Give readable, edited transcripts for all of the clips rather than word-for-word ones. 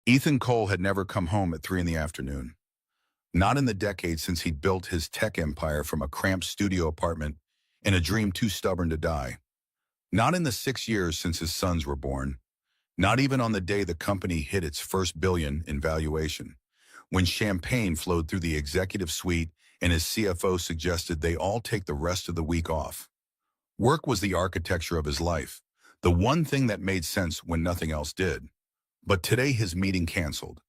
Ethan Cole had never come home at 3 in the afternoon. Not in the decade since he'd built his tech empire from a cramped studio apartment in a dream too stubborn to die. Not in the 6 years since his sons were born. Not even on the day the company hit its first billion in valuation, when champagne flowed through the executive suite and his CFO suggested they all take the rest of the week off. Work was the architecture of his life, the one thing that made sense when nothing else did. But today his meeting canceled.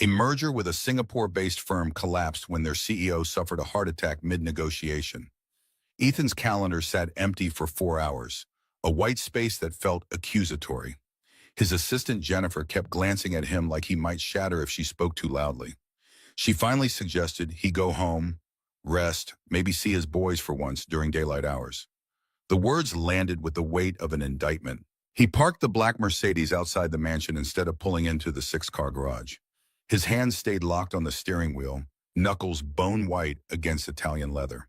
A merger with a Singapore-based firm collapsed when their CEO suffered a heart attack mid-negotiation. Ethan's calendar sat empty for 4 hours, a white space that felt accusatory. His assistant Jennifer kept glancing at him like he might shatter if she spoke too loudly. She finally suggested he go home, rest, maybe see his boys for once during daylight hours. The words landed with the weight of an indictment. He parked the black Mercedes outside the mansion instead of pulling into the 6-car garage. His hands stayed locked on the steering wheel, knuckles bone white against Italian leather.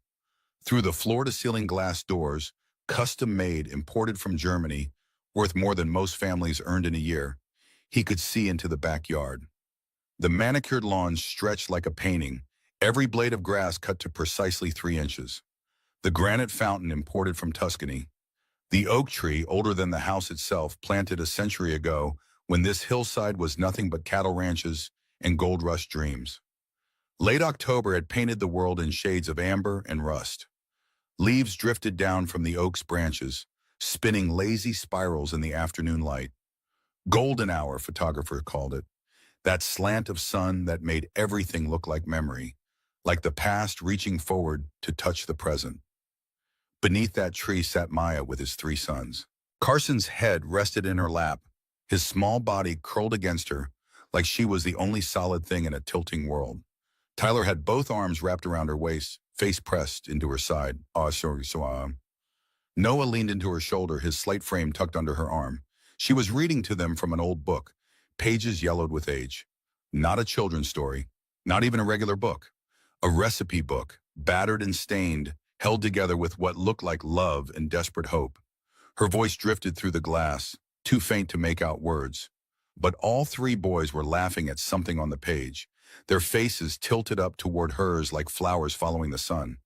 Through the floor-to-ceiling glass doors, custom made, imported from Germany, worth more than most families earned in a year, he could see into the backyard. The manicured lawns stretched like a painting, every blade of grass cut to precisely 3 inches. The granite fountain imported from Tuscany. The oak tree, older than the house itself, planted a century ago when this hillside was nothing but cattle ranches and gold rush dreams. Late October had painted the world in shades of amber and rust. Leaves drifted down from the oak's branches, spinning lazy spirals in the afternoon light. Golden hour, photographers called it. That slant of sun that made everything look like memory, like the past reaching forward to touch the present. Beneath that tree sat Maya with his 3 sons. Carson's head rested in her lap, his small body curled against her, like she was the only solid thing in a tilting world. Tyler had both arms wrapped around her waist, face pressed into her side. Noah leaned into her shoulder, his slight frame tucked under her arm. She was reading to them from an old book, pages yellowed with age. Not a children's story, not even a regular book. A recipe book, battered and stained, held together with what looked like love and desperate hope. Her voice drifted through the glass, too faint to make out words. But all 3 boys were laughing at something on the page, their faces tilted up toward hers like flowers following the sun.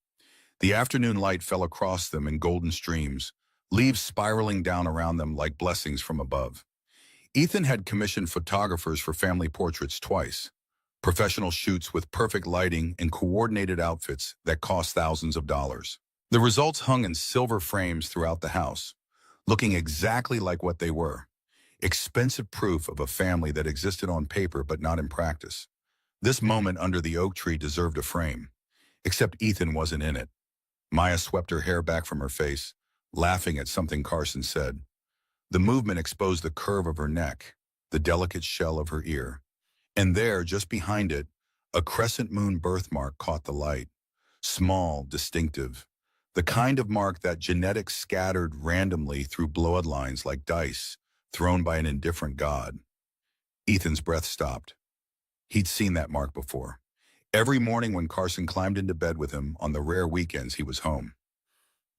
The afternoon light fell across them in golden streams, leaves spiraling down around them like blessings from above. Ethan had commissioned photographers for family portraits twice, professional shoots with perfect lighting and coordinated outfits that cost thousands of dollars. The results hung in silver frames throughout the house, looking exactly like what they were. Expensive proof of a family that existed on paper but not in practice. This moment under the oak tree deserved a frame, except Ethan wasn't in it. Maya swept her hair back from her face, laughing at something Carson said. The movement exposed the curve of her neck, the delicate shell of her ear. And there, just behind it, a crescent moon birthmark caught the light. Small, distinctive. The kind of mark that genetics scattered randomly through bloodlines like dice, thrown by an indifferent god. Ethan's breath stopped. He'd seen that mark before. Every morning when Carson climbed into bed with him on the rare weekends he was home.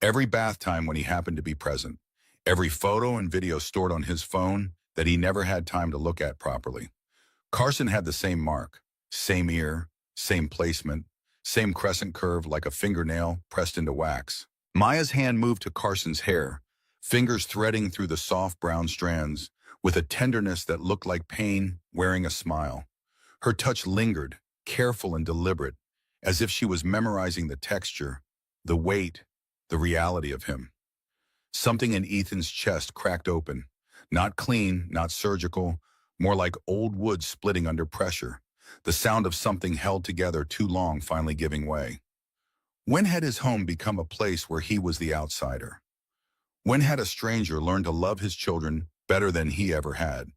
Every bath time when he happened to be present. Every photo and video stored on his phone that he never had time to look at properly. Carson had the same mark, same ear, same placement, same crescent curve like a fingernail pressed into wax. Maya's hand moved to Carson's hair, fingers threading through the soft brown strands, with a tenderness that looked like pain wearing a smile. Her touch lingered, careful and deliberate, as if she was memorizing the texture, the weight, the reality of him. Something in Ethan's chest cracked open, not clean, not surgical, more like old wood splitting under pressure, the sound of something held together too long finally giving way. When had his home become a place where he was the outsider? When had a stranger learned to love his children better than he ever had?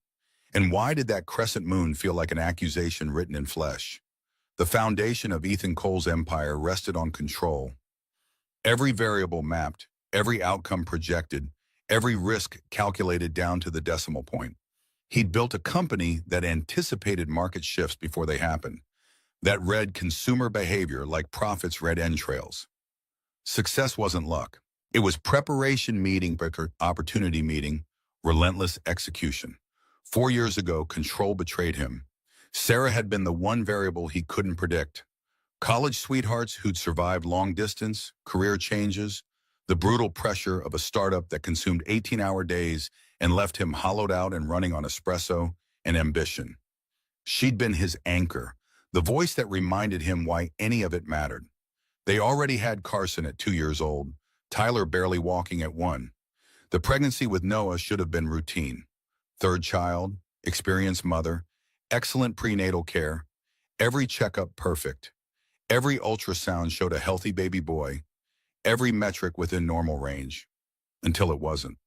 And why did that crescent moon feel like an accusation written in flesh? The foundation of Ethan Cole's empire rested on control. Every variable mapped, every outcome projected, every risk calculated down to the decimal point. He'd built a company that anticipated market shifts before they happened, that read consumer behavior like prophets read entrails. Success wasn't luck. It was preparation meeting, opportunity meeting, relentless execution. 4 years ago, control betrayed him, Sarah had been the one variable he couldn't predict. College sweethearts who'd survived long distance, career changes, the brutal pressure of a startup that consumed 18-hour days and left him hollowed out and running on espresso and ambition. She'd been his anchor, the voice that reminded him why any of it mattered. They already had Carson at 2 years old, Tyler barely walking at 1. The pregnancy with Noah should have been routine. Third child, experienced mother, excellent prenatal care, every checkup perfect. Every ultrasound showed a healthy baby boy, every metric within normal range. Until it wasn't.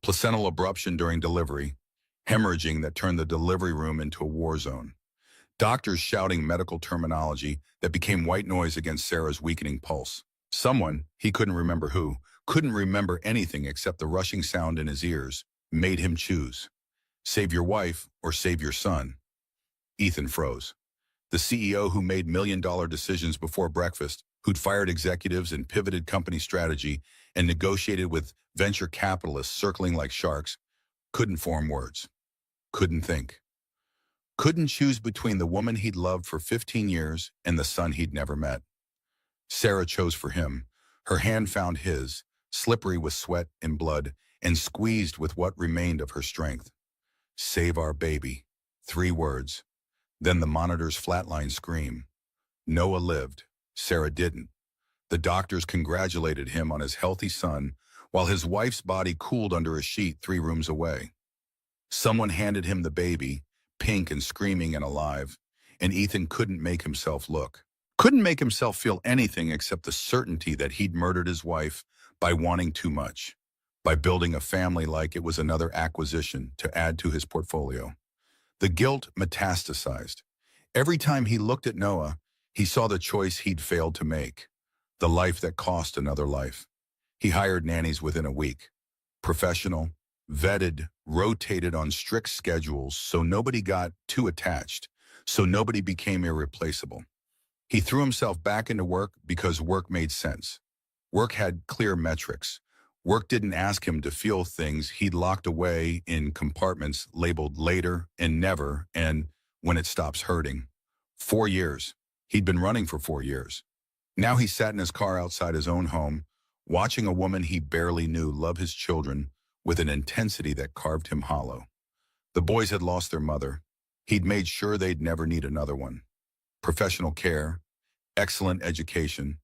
Placental abruption during delivery, hemorrhaging that turned the delivery room into a war zone. Doctors shouting medical terminology that became white noise against Sarah's weakening pulse. Someone, he couldn't remember who, couldn't remember anything except the rushing sound in his ears, made him choose. Save your wife or save your son. Ethan froze. The CEO who made million-dollar decisions before breakfast, who'd fired executives and pivoted company strategy and negotiated with venture capitalists circling like sharks, couldn't form words, couldn't think. Couldn't choose between the woman he'd loved for 15 years and the son he'd never met. Sarah chose for him. Her hand found his, slippery with sweat and blood, and squeezed with what remained of her strength. Save our baby. 3 words. Then the monitor's flatline scream. Noah lived. Sarah didn't. The doctors congratulated him on his healthy son, while his wife's body cooled under a sheet 3 rooms away. Someone handed him the baby, pink and screaming and alive, and Ethan couldn't make himself look. Couldn't make himself feel anything except the certainty that he'd murdered his wife by wanting too much, by building a family like it was another acquisition to add to his portfolio. The guilt metastasized. Every time he looked at Noah, he saw the choice he'd failed to make, the life that cost another life. He hired nannies within a week. Professional, vetted, rotated on strict schedules so nobody got too attached, so nobody became irreplaceable. He threw himself back into work because work made sense. Work had clear metrics. Work didn't ask him to feel things he'd locked away in compartments labeled later and never and when it stops hurting. 4 years. He'd been running for 4 years. Now he sat in his car outside his own home, watching a woman he barely knew love his children with an intensity that carved him hollow. The boys had lost their mother. He'd made sure they'd never need another one. Professional care, excellent education,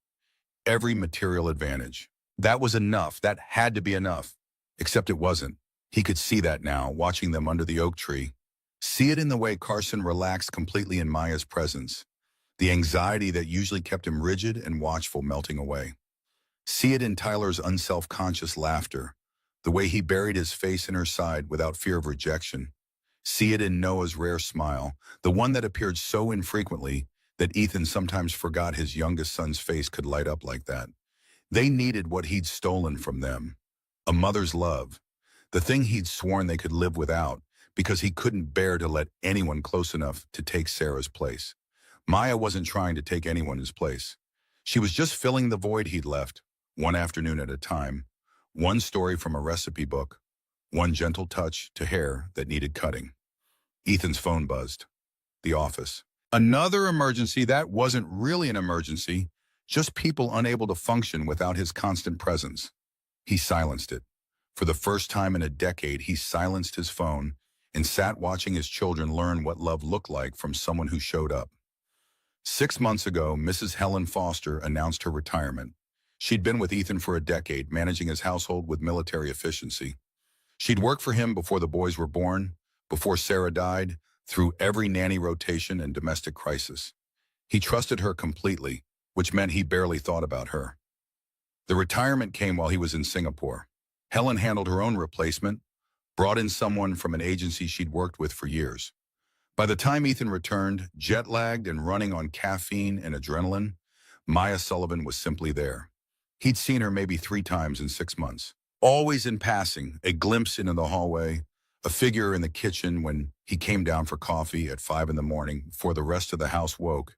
every material advantage. That was enough. That had to be enough. Except it wasn't. He could see that now, watching them under the oak tree. See it in the way Carson relaxed completely in Maya's presence. The anxiety that usually kept him rigid and watchful melting away. See it in Tyler's unself-conscious laughter, the way he buried his face in her side without fear of rejection. See it in Noah's rare smile, the one that appeared so infrequently that Ethan sometimes forgot his youngest son's face could light up like that. They needed what he'd stolen from them, a mother's love, the thing he'd sworn they could live without because he couldn't bear to let anyone close enough to take Sarah's place. Maya wasn't trying to take anyone's place. She was just filling the void he'd left, one afternoon at a time, one story from a recipe book, one gentle touch to hair that needed cutting. Ethan's phone buzzed. The office. Another emergency that wasn't really an emergency, just people unable to function without his constant presence. He silenced it. For the first time in a decade, he silenced his phone and sat watching his children learn what love looked like from someone who showed up. 6 months ago, Mrs. Helen Foster announced her retirement. She'd been with Ethan for a decade, managing his household with military efficiency. She'd worked for him before the boys were born, before Sarah died, through every nanny rotation and domestic crisis. He trusted her completely, which meant he barely thought about her. The retirement came while he was in Singapore. Helen handled her own replacement, brought in someone from an agency she'd worked with for years. By the time Ethan returned, jet-lagged and running on caffeine and adrenaline, Maya Sullivan was simply there. He'd seen her maybe 3 times in 6 months. Always in passing, a glimpse into the hallway, a figure in the kitchen when he came down for coffee at 5 in the morning before the rest of the house woke.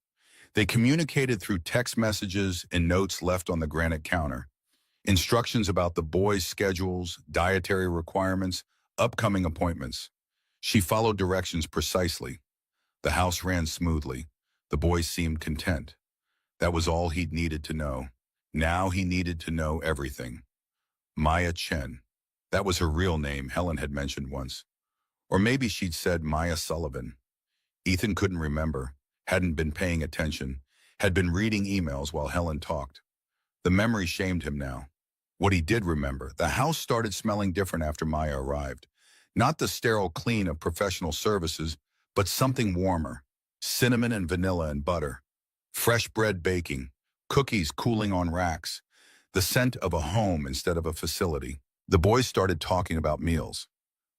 They communicated through text messages and notes left on the granite counter. Instructions about the boys' schedules, dietary requirements, upcoming appointments. She followed directions precisely. The house ran smoothly. The boys seemed content. That was all he'd needed to know. Now he needed to know everything. Maya Chen. That was her real name, Helen had mentioned once. Or maybe she'd said Maya Sullivan. Ethan couldn't remember, hadn't been paying attention, had been reading emails while Helen talked. The memory shamed him now. What he did remember, the house started smelling different after Maya arrived. Not the sterile clean of professional services, but something warmer. Cinnamon and vanilla and butter. Fresh bread baking. Cookies cooling on racks. The scent of a home instead of a facility. The boys started talking about meals.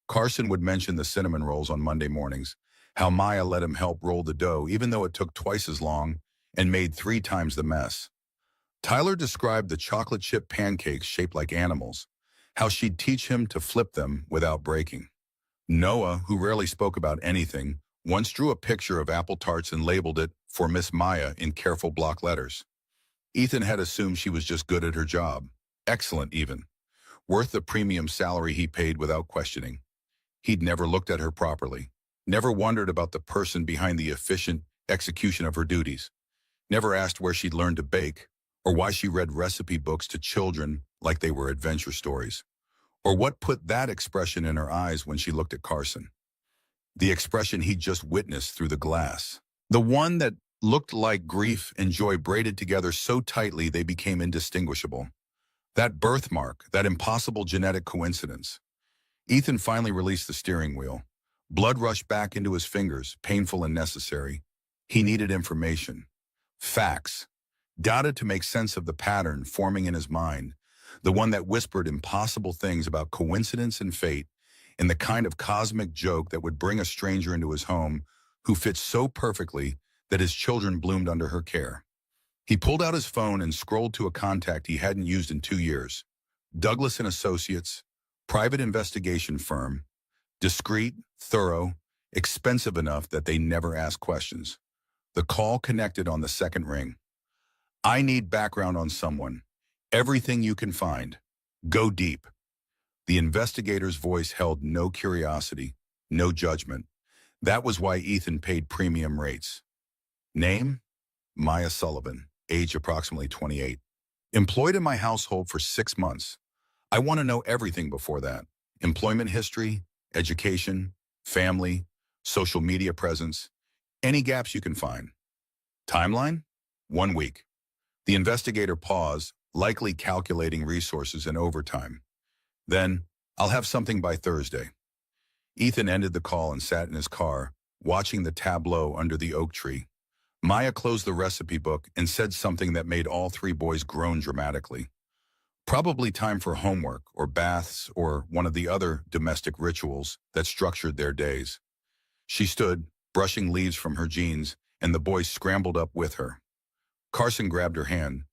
Carson would mention the cinnamon rolls on Monday mornings, how Maya let him help roll the dough even though it took twice as long and made 3 times the mess. Tyler described the chocolate chip pancakes shaped like animals, how she'd teach him to flip them without breaking. Noah, who rarely spoke about anything, once drew a picture of apple tarts and labeled it for Miss Maya in careful block letters. Ethan had assumed she was just good at her job. Excellent even. Worth the premium salary he paid without questioning. He'd never looked at her properly. Never wondered about the person behind the efficient execution of her duties. Never asked where she'd learned to bake, or why she read recipe books to children like they were adventure stories, or what put that expression in her eyes when she looked at Carson. The expression he'd just witnessed through the glass. The one that looked like grief and joy braided together so tightly they became indistinguishable. That birthmark, that impossible genetic coincidence. Ethan finally released the steering wheel. Blood rushed back into his fingers, painful and necessary. He needed information. Facts. Data to make sense of the pattern forming in his mind. The one that whispered impossible things about coincidence and fate, and the kind of cosmic joke that would bring a stranger into his home who fit so perfectly that his children bloomed under her care. He pulled out his phone and scrolled to a contact he hadn't used in 2 years. Douglas and Associates, private investigation firm, discreet, thorough, expensive enough that they never asked questions. The call connected on the second ring. I need background on someone. Everything you can find. Go deep. The investigator's voice held no curiosity, no judgment. That was why Ethan paid premium rates. Name? Maya Sullivan, age approximately 28. Employed in my household for 6 months. I want to know everything before that. Employment history, education, family, social media presence, any gaps you can find. Timeline? 1 week. The investigator paused, likely calculating resources and overtime. Then, I'll have something by Thursday. Ethan ended the call and sat in his car, watching the tableau under the oak tree. Maya closed the recipe book and said something that made all 3 boys groan dramatically. Probably time for homework or baths or one of the other domestic rituals that structured their days. She stood, brushing leaves from her jeans, and the boys scrambled up with her. Carson grabbed her hand.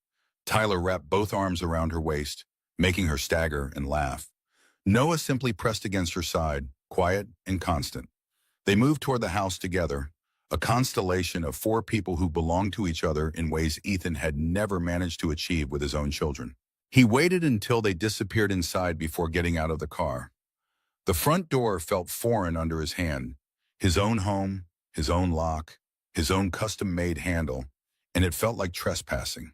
Tyler wrapped both arms around her waist, making her stagger and laugh. Noah simply pressed against her side, quiet and constant. They moved toward the house together, a constellation of 4 people who belonged to each other in ways Ethan had never managed to achieve with his own children. He waited until they disappeared inside before getting out of the car. The front door felt foreign under his hand, his own home, his own lock, his own custom-made handle, and it felt like trespassing.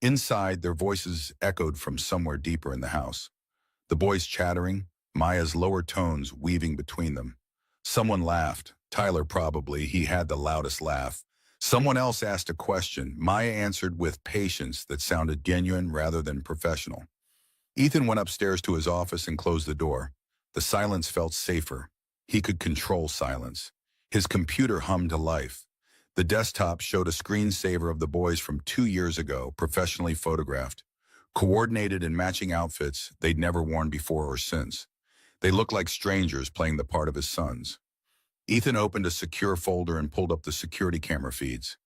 Inside, their voices echoed from somewhere deeper in the house. The boys chattering, Maya's lower tones weaving between them. Someone laughed. Tyler probably. He had the loudest laugh. Someone else asked a question. Maya answered with patience that sounded genuine rather than professional. Ethan went upstairs to his office and closed the door. The silence felt safer. He could control silence. His computer hummed to life. The desktop showed a screensaver of the boys from 2 years ago, professionally photographed, coordinated in matching outfits they'd never worn before or since. They looked like strangers playing the part of his sons. Ethan opened a secure folder and pulled up the security camera feeds.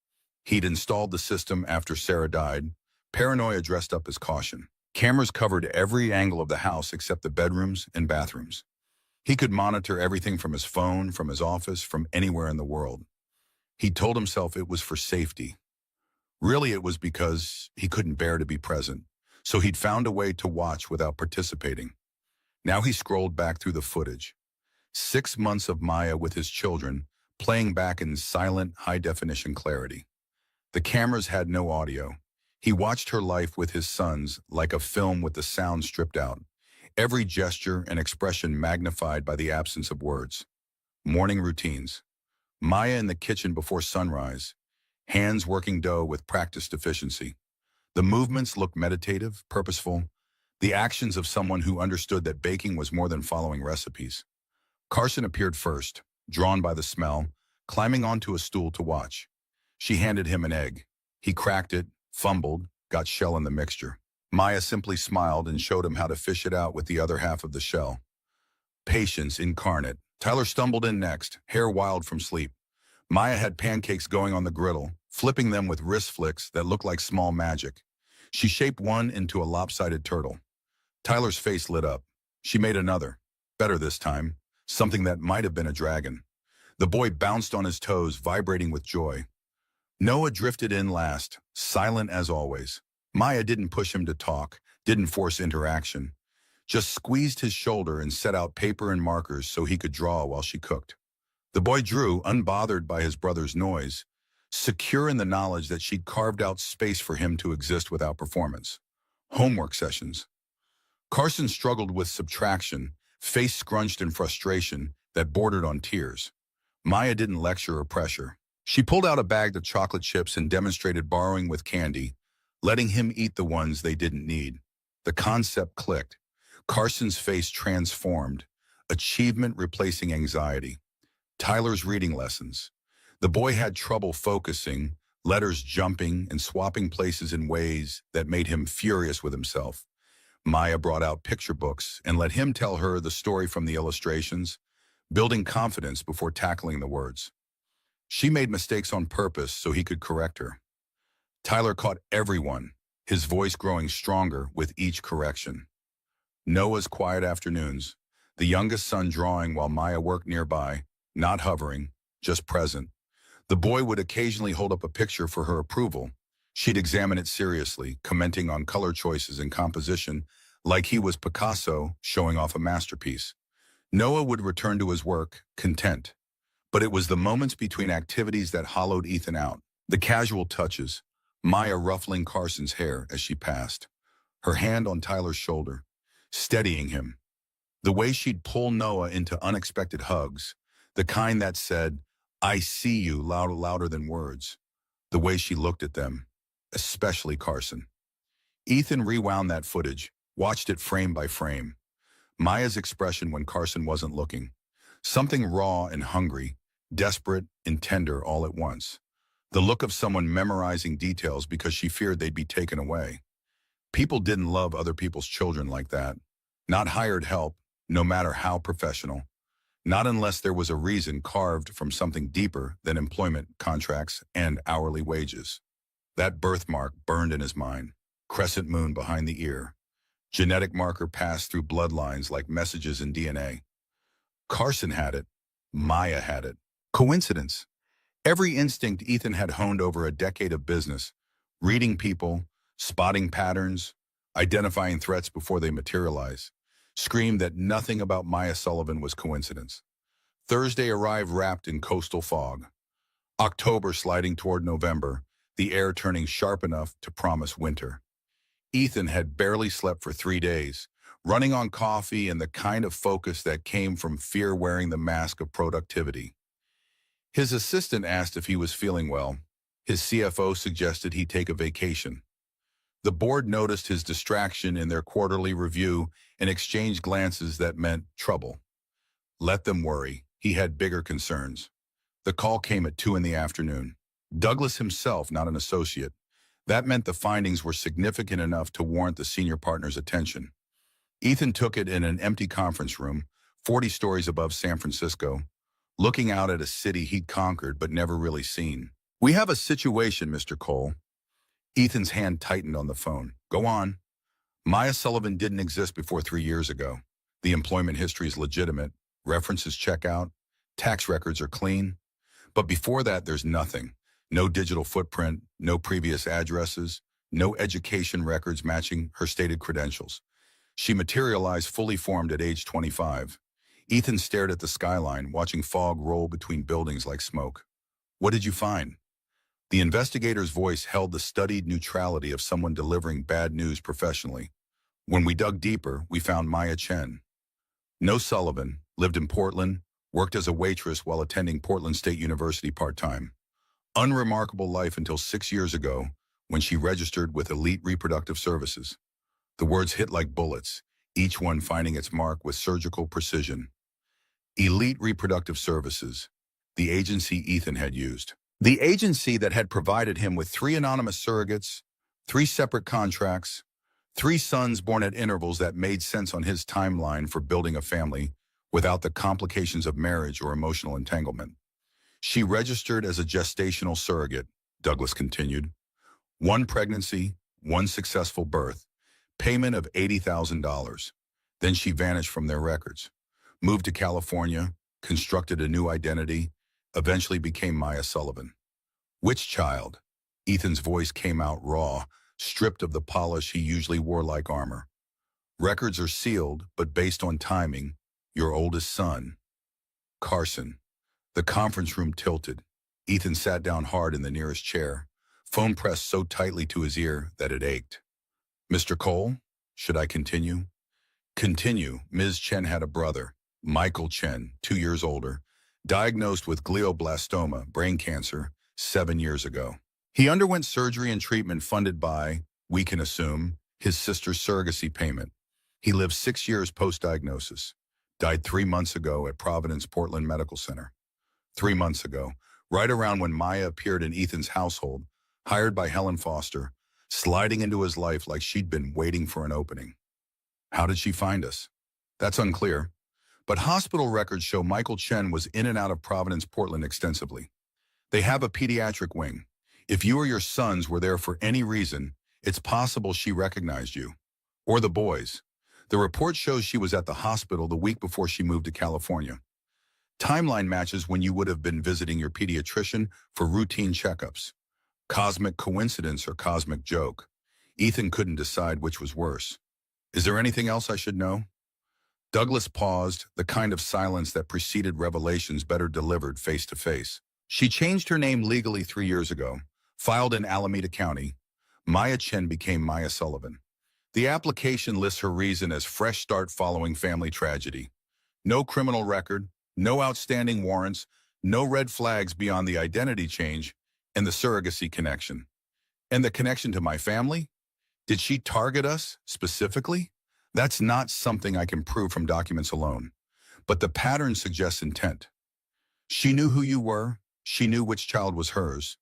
He'd installed the system after Sarah died. Paranoia dressed up as caution. Cameras covered every angle of the house except the bedrooms and bathrooms. He could monitor everything from his phone, from his office, from anywhere in the world. He told himself it was for safety. Really, it was because he couldn't bear to be present, so he'd found a way to watch without participating. Now he scrolled back through the footage. 6 months of Maya with his children, playing back in silent, high-definition clarity. The cameras had no audio. He watched her life with his sons like a film with the sound stripped out, every gesture and expression magnified by the absence of words. Morning routines. Maya in the kitchen before sunrise, hands working dough with practiced efficiency. The movements looked meditative, purposeful, the actions of someone who understood that baking was more than following recipes. Carson appeared first, drawn by the smell, climbing onto a stool to watch. She handed him an egg. He cracked it, fumbled, got shell in the mixture. Maya simply smiled and showed him how to fish it out with the other half of the shell. Patience incarnate. Tyler stumbled in next, hair wild from sleep. Maya had pancakes going on the griddle, flipping them with wrist flicks that looked like small magic. She shaped one into a lopsided turtle. Tyler's face lit up. She made another, better this time, something that might have been a dragon. The boy bounced on his toes, vibrating with joy. Noah drifted in last, silent as always. Maya didn't push him to talk, didn't force interaction, just squeezed his shoulder and set out paper and markers so he could draw while she cooked. The boy drew, unbothered by his brother's noise, secure in the knowledge that she'd carved out space for him to exist without performance. Homework sessions. Carson struggled with subtraction, face scrunched in frustration that bordered on tears. Maya didn't lecture or pressure. She pulled out a bag of chocolate chips and demonstrated borrowing with candy, letting him eat the ones they didn't need. The concept clicked. Carson's face transformed, achievement replacing anxiety. Tyler's reading lessons. The boy had trouble focusing, letters jumping and swapping places in ways that made him furious with himself. Maya brought out picture books and let him tell her the story from the illustrations, building confidence before tackling the words. She made mistakes on purpose so he could correct her. Tyler caught everyone, his voice growing stronger with each correction. Noah's quiet afternoons, the youngest son drawing while Maya worked nearby, not hovering, just present. The boy would occasionally hold up a picture for her approval. She'd examine it seriously, commenting on color choices and composition, like he was Picasso showing off a masterpiece. Noah would return to his work, content. But it was the moments between activities that hollowed Ethan out. The casual touches, Maya ruffling Carson's hair as she passed, her hand on Tyler's shoulder, steadying him. The way she'd pull Noah into unexpected hugs, the kind that said, "I see you," louder than words. The way she looked at them, especially Carson. Ethan rewound that footage, watched it frame by frame. Maya's expression when Carson wasn't looking. Something raw and hungry, desperate and tender all at once. The look of someone memorizing details because she feared they'd be taken away. People didn't love other people's children like that. Not hired help, no matter how professional. Not unless there was a reason carved from something deeper than employment contracts and hourly wages. That birthmark burned in his mind. Crescent moon behind the ear. Genetic marker passed through bloodlines like messages in DNA. Carson had it. Maya had it. Coincidence? Every instinct Ethan had honed over a decade of business, reading people, spotting patterns, identifying threats before they materialize, screamed that nothing about Maya Sullivan was coincidence. Thursday arrived wrapped in coastal fog. October sliding toward November, the air turning sharp enough to promise winter. Ethan had barely slept for 3 days, running on coffee and the kind of focus that came from fear wearing the mask of productivity. His assistant asked if he was feeling well. His CFO suggested he take a vacation. The board noticed his distraction in their quarterly review and exchanged glances that meant trouble. Let them worry. He had bigger concerns. The call came at 2 in the afternoon. Douglas himself, not an associate. That meant the findings were significant enough to warrant the senior partner's attention. Ethan took it in an empty conference room, 40 stories above San Francisco, looking out at a city he'd conquered but never really seen. "We have a situation, Mr. Cole." Ethan's hand tightened on the phone. "Go on." Maya Sullivan didn't exist before 3 years ago. The employment history is legitimate. References check out. Tax records are clean. But before that, there's nothing. No digital footprint, no previous addresses, no education records matching her stated credentials. She materialized fully formed at age 25. Ethan stared at the skyline, watching fog roll between buildings like smoke. What did you find? The investigator's voice held the studied neutrality of someone delivering bad news professionally. When we dug deeper, we found Maya Chen. No Sullivan, lived in Portland, worked as a waitress while attending Portland State University part-time. Unremarkable life until 6 years ago, when she registered with Elite Reproductive Services. The words hit like bullets, each one finding its mark with surgical precision. Elite Reproductive Services, the agency Ethan had used. The agency that had provided him with 3 anonymous surrogates, 3 separate contracts, 3 sons born at intervals that made sense on his timeline for building a family without the complications of marriage or emotional entanglement. She registered as a gestational surrogate, Douglas continued. 1 pregnancy, 1 successful birth, payment of $80,000. Then she vanished from their records, moved to California, constructed a new identity, eventually became Maya Sullivan. Which child? Ethan's voice came out raw, stripped of the polish he usually wore like armor. Records are sealed, but based on timing, your oldest son. Carson. The conference room tilted. Ethan sat down hard in the nearest chair, phone pressed so tightly to his ear that it ached. Mr. Cole, should I continue? Continue. Ms. Chen had a brother, Michael Chen, 2 years older, diagnosed with glioblastoma, brain cancer, 7 years ago. He underwent surgery and treatment funded by, we can assume, his sister's surrogacy payment. He lived 6 years post-diagnosis. Died 3 months ago at Providence Portland Medical Center. 3 months ago, right around when Maya appeared in Ethan's household, hired by Helen Foster, sliding into his life like she'd been waiting for an opening. How did she find us? That's unclear. But hospital records show Michael Chen was in and out of Providence, Portland extensively. They have a pediatric wing. If you or your sons were there for any reason, it's possible she recognized you. Or the boys. The report shows she was at the hospital the week before she moved to California. Timeline matches when you would have been visiting your pediatrician for routine checkups. Cosmic coincidence or cosmic joke? Ethan couldn't decide which was worse. Is there anything else I should know? Douglas paused, the kind of silence that preceded revelations better delivered face to face. She changed her name legally 3 years ago, filed in Alameda County. Maya Chen became Maya Sullivan. The application lists her reason as fresh start following family tragedy. No criminal record, no outstanding warrants, no red flags beyond the identity change and the surrogacy connection. And the connection to my family? Did she target us specifically? That's not something I can prove from documents alone. But the pattern suggests intent. She knew who you were. She knew which child was hers.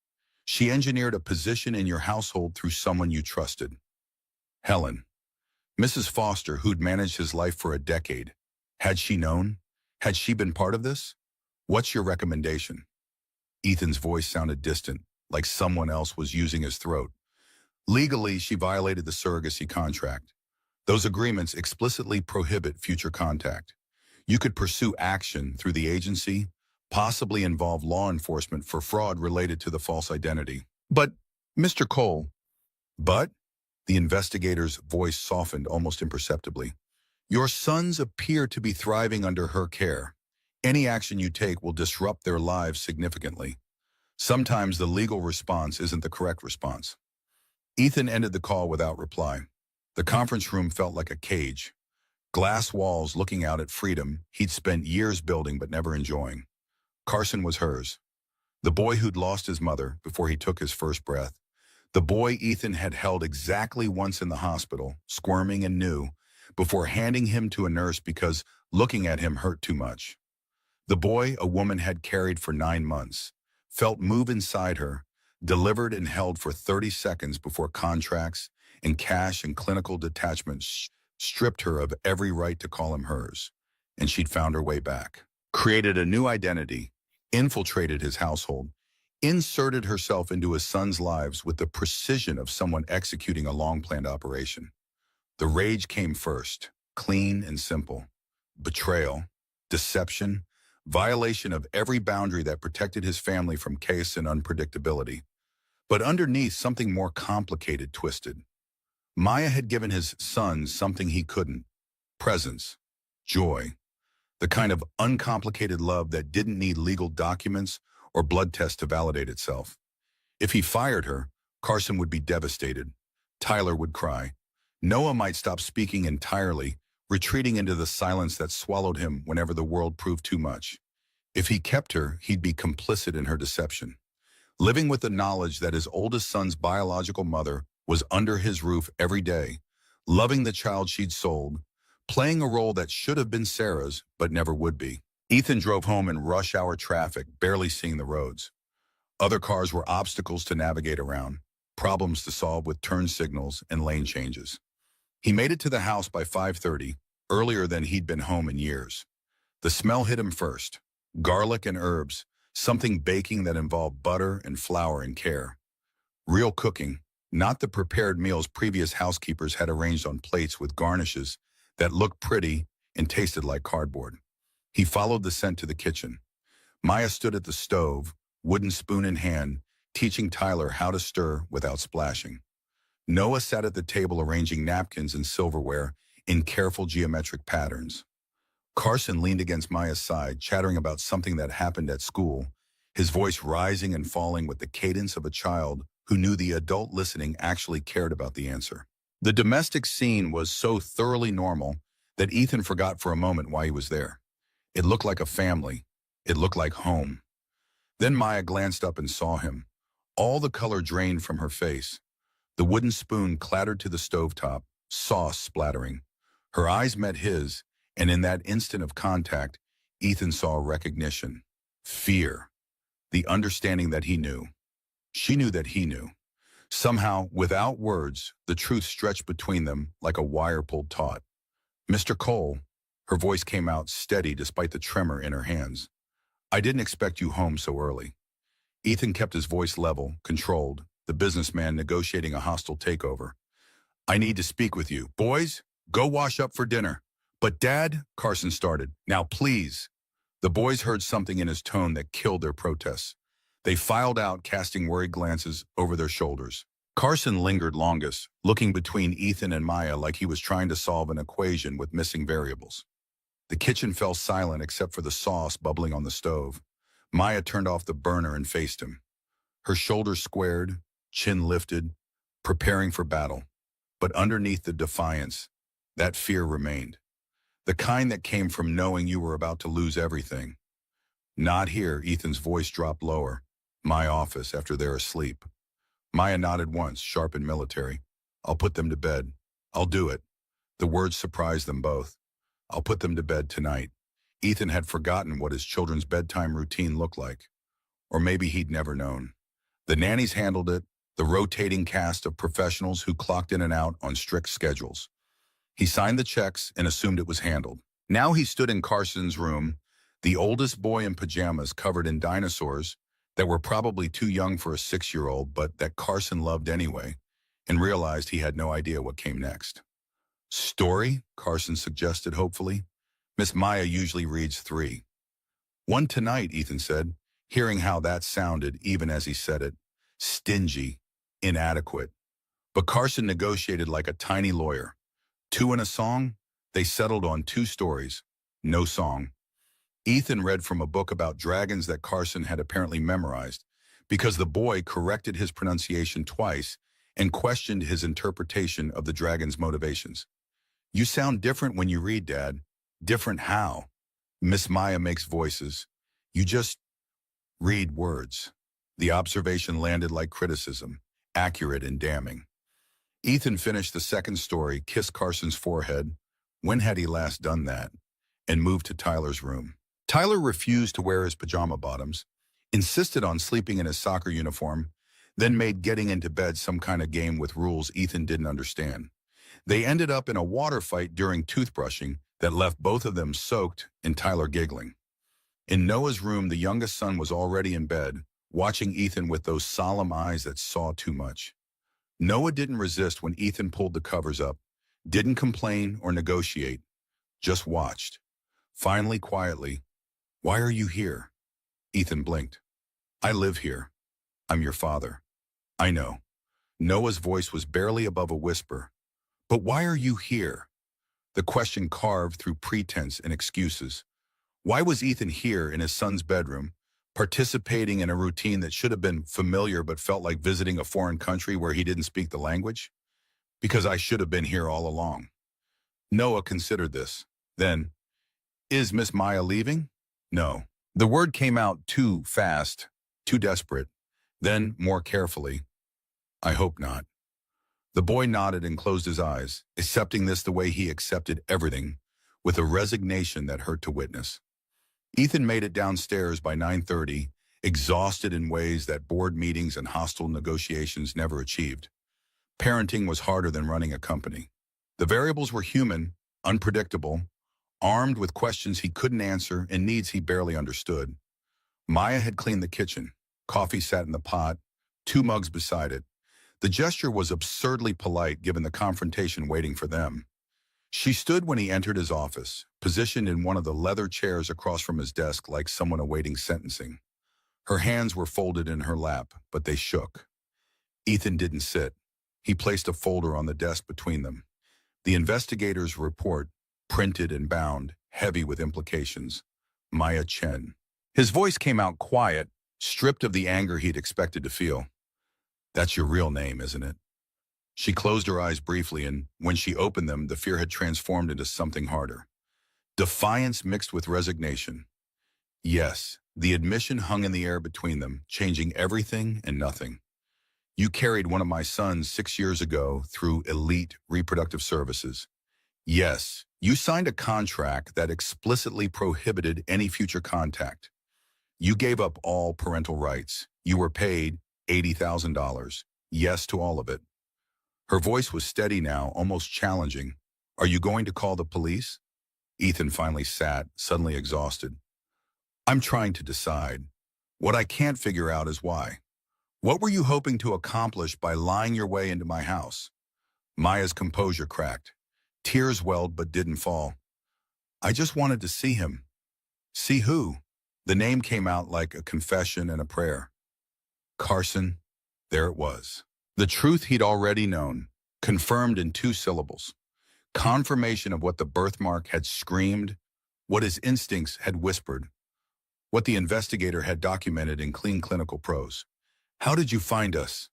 She engineered a position in your household through someone you trusted. Helen. Mrs. Foster, who'd managed his life for a decade. Had she known? Had she been part of this? What's your recommendation? Ethan's voice sounded distant, like someone else was using his throat. Legally, she violated the surrogacy contract. Those agreements explicitly prohibit future contact. You could pursue action through the agency, possibly involve law enforcement for fraud related to the false identity. But, Mr. Cole, but? The investigator's voice softened almost imperceptibly. Your sons appear to be thriving under her care. Any action you take will disrupt their lives significantly. Sometimes the legal response isn't the correct response. Ethan ended the call without reply. The conference room felt like a cage. Glass walls looking out at freedom he'd spent years building but never enjoying. Carson was hers. The boy who'd lost his mother before he took his first breath. The boy Ethan had held exactly once in the hospital, squirming and new, before handing him to a nurse because looking at him hurt too much. The boy a woman had carried for 9 months, felt move inside her, delivered and held for 30 seconds before contracts and cash and clinical detachment stripped her of every right to call him hers. And she'd found her way back. Created a new identity, infiltrated his household, inserted herself into his son's lives with the precision of someone executing a long-planned operation. The rage came first, clean and simple. Betrayal, deception, violation of every boundary that protected his family from chaos and unpredictability. But underneath, something more complicated twisted. Maya had given his son something he couldn't. Presence, joy. The kind of uncomplicated love that didn't need legal documents or blood tests to validate itself. If he fired her, Carson would be devastated. Tyler would cry. Noah might stop speaking entirely, retreating into the silence that swallowed him whenever the world proved too much. If he kept her, he'd be complicit in her deception, living with the knowledge that his oldest son's biological mother was under his roof every day, loving the child she'd sold, playing a role that should have been Sarah's but never would be. Ethan drove home in rush hour traffic, barely seeing the roads. Other cars were obstacles to navigate around, problems to solve with turn signals and lane changes. He made it to the house by 5:30, earlier than he'd been home in years. The smell hit him first. Garlic and herbs, something baking that involved butter and flour and care. Real cooking, not the prepared meals previous housekeepers had arranged on plates with garnishes that looked pretty and tasted like cardboard. He followed the scent to the kitchen. Maya stood at the stove, wooden spoon in hand, teaching Tyler how to stir without splashing. Noah sat at the table arranging napkins and silverware in careful geometric patterns. Carson leaned against Maya's side, chattering about something that happened at school, his voice rising and falling with the cadence of a child who knew the adult listening actually cared about the answer. The domestic scene was so thoroughly normal that Ethan forgot for a moment why he was there. It looked like a family. It looked like home. Then Maya glanced up and saw him. All the color drained from her face. The wooden spoon clattered to the stovetop, sauce splattering. Her eyes met his, and in that instant of contact, Ethan saw recognition, fear, the understanding that he knew. She knew that he knew. Somehow, without words, the truth stretched between them like a wire pulled taut. "Mr. Cole," her voice came out steady despite the tremor in her hands. "I didn't expect you home so early." Ethan kept his voice level, controlled, the businessman negotiating a hostile takeover. "I need to speak with you. Boys, go wash up for dinner." "But Dad," Carson started. "Now please." The boys heard something in his tone that killed their protests. They filed out, casting worried glances over their shoulders. Carson lingered longest, looking between Ethan and Maya like he was trying to solve an equation with missing variables. The kitchen fell silent except for the sauce bubbling on the stove. Maya turned off the burner and faced him. Her shoulders squared, chin lifted, preparing for battle. But underneath the defiance, that fear remained. The kind that came from knowing you were about to lose everything. "Not here," Ethan's voice dropped lower. "My office, after they're asleep." Maya nodded once, sharp and military. "I'll put them to bed. I'll do it." The words surprised them both. "I'll put them to bed tonight." Ethan had forgotten what his children's bedtime routine looked like. Or maybe he'd never known. The nannies handled it, the rotating cast of professionals who clocked in and out on strict schedules. He signed the checks and assumed it was handled. Now he stood in Carson's room, the oldest boy in pajamas covered in dinosaurs that were probably too young for a 6-year-old, but that Carson loved anyway, and realized he had no idea what came next. "Story?" Carson suggested hopefully. "Miss Maya usually reads 3. "One tonight," Ethan said, hearing how that sounded even as he said it. Stingy, inadequate. But Carson negotiated like a tiny lawyer. 2 in a song? They settled on 2 stories. No song. Ethan read from a book about dragons that Carson had apparently memorized, because the boy corrected his pronunciation twice and questioned his interpretation of the dragon's motivations. "You sound different when you read, Dad." "Different how?" Miss Maya makes voices. "You just read words." The observation landed like criticism, accurate and damning. Ethan finished the second story, kissed Carson's forehead, when had he last done that, and moved to Tyler's room. Tyler refused to wear his pajama bottoms, insisted on sleeping in his soccer uniform, then made getting into bed some kind of game with rules Ethan didn't understand. They ended up in a water fight during toothbrushing that left both of them soaked and Tyler giggling. In Noah's room, the youngest son was already in bed, watching Ethan with those solemn eyes that saw too much. Noah didn't resist when Ethan pulled the covers up, didn't complain or negotiate, just watched. Finally, quietly, "Why are you here?" Ethan blinked. "I live here. I'm your father." "I know." Noah's voice was barely above a whisper. "But why are you here?" The question carved through pretense and excuses. Why was Ethan here in his son's bedroom, participating in a routine that should have been familiar but felt like visiting a foreign country where he didn't speak the language? Because I should have been here all along. Noah considered this. Then, is Miss Maya leaving? No. The word came out too fast, too desperate. Then, more carefully, I hope not. The boy nodded and closed his eyes, accepting this the way he accepted everything, with a resignation that hurt to witness. Ethan made it downstairs by 9:30, exhausted in ways that board meetings and hostile negotiations never achieved. Parenting was harder than running a company. The variables were human, unpredictable, armed with questions he couldn't answer and needs he barely understood. Maya had cleaned the kitchen. Coffee sat in the pot, 2 mugs beside it. The gesture was absurdly polite given the confrontation waiting for them. She stood when he entered his office, positioned in one of the leather chairs across from his desk like someone awaiting sentencing. Her hands were folded in her lap, but they shook. Ethan didn't sit. He placed a folder on the desk between them. The investigator's report, printed and bound, heavy with implications. Maya Chen. His voice came out quiet, stripped of the anger he'd expected to feel. That's your real name, isn't it? She closed her eyes briefly, and when she opened them, the fear had transformed into something harder. Defiance mixed with resignation. Yes, the admission hung in the air between them, changing everything and nothing. You carried one of my sons 6 years ago through elite reproductive services. Yes, you signed a contract that explicitly prohibited any future contact. You gave up all parental rights. You were paid $80,000. Yes to all of it. Her voice was steady now, almost challenging. Are you going to call the police? Ethan finally sat, suddenly exhausted. I'm trying to decide. What I can't figure out is why. What were you hoping to accomplish by lying your way into my house? Maya's composure cracked. Tears welled but didn't fall. I just wanted to see him. See who? The name came out like a confession and a prayer. Carson. There it was. The truth he'd already known, confirmed in 2 syllables. Confirmation of what the birthmark had screamed, what his instincts had whispered, what the investigator had documented in clean clinical prose. How did you find us?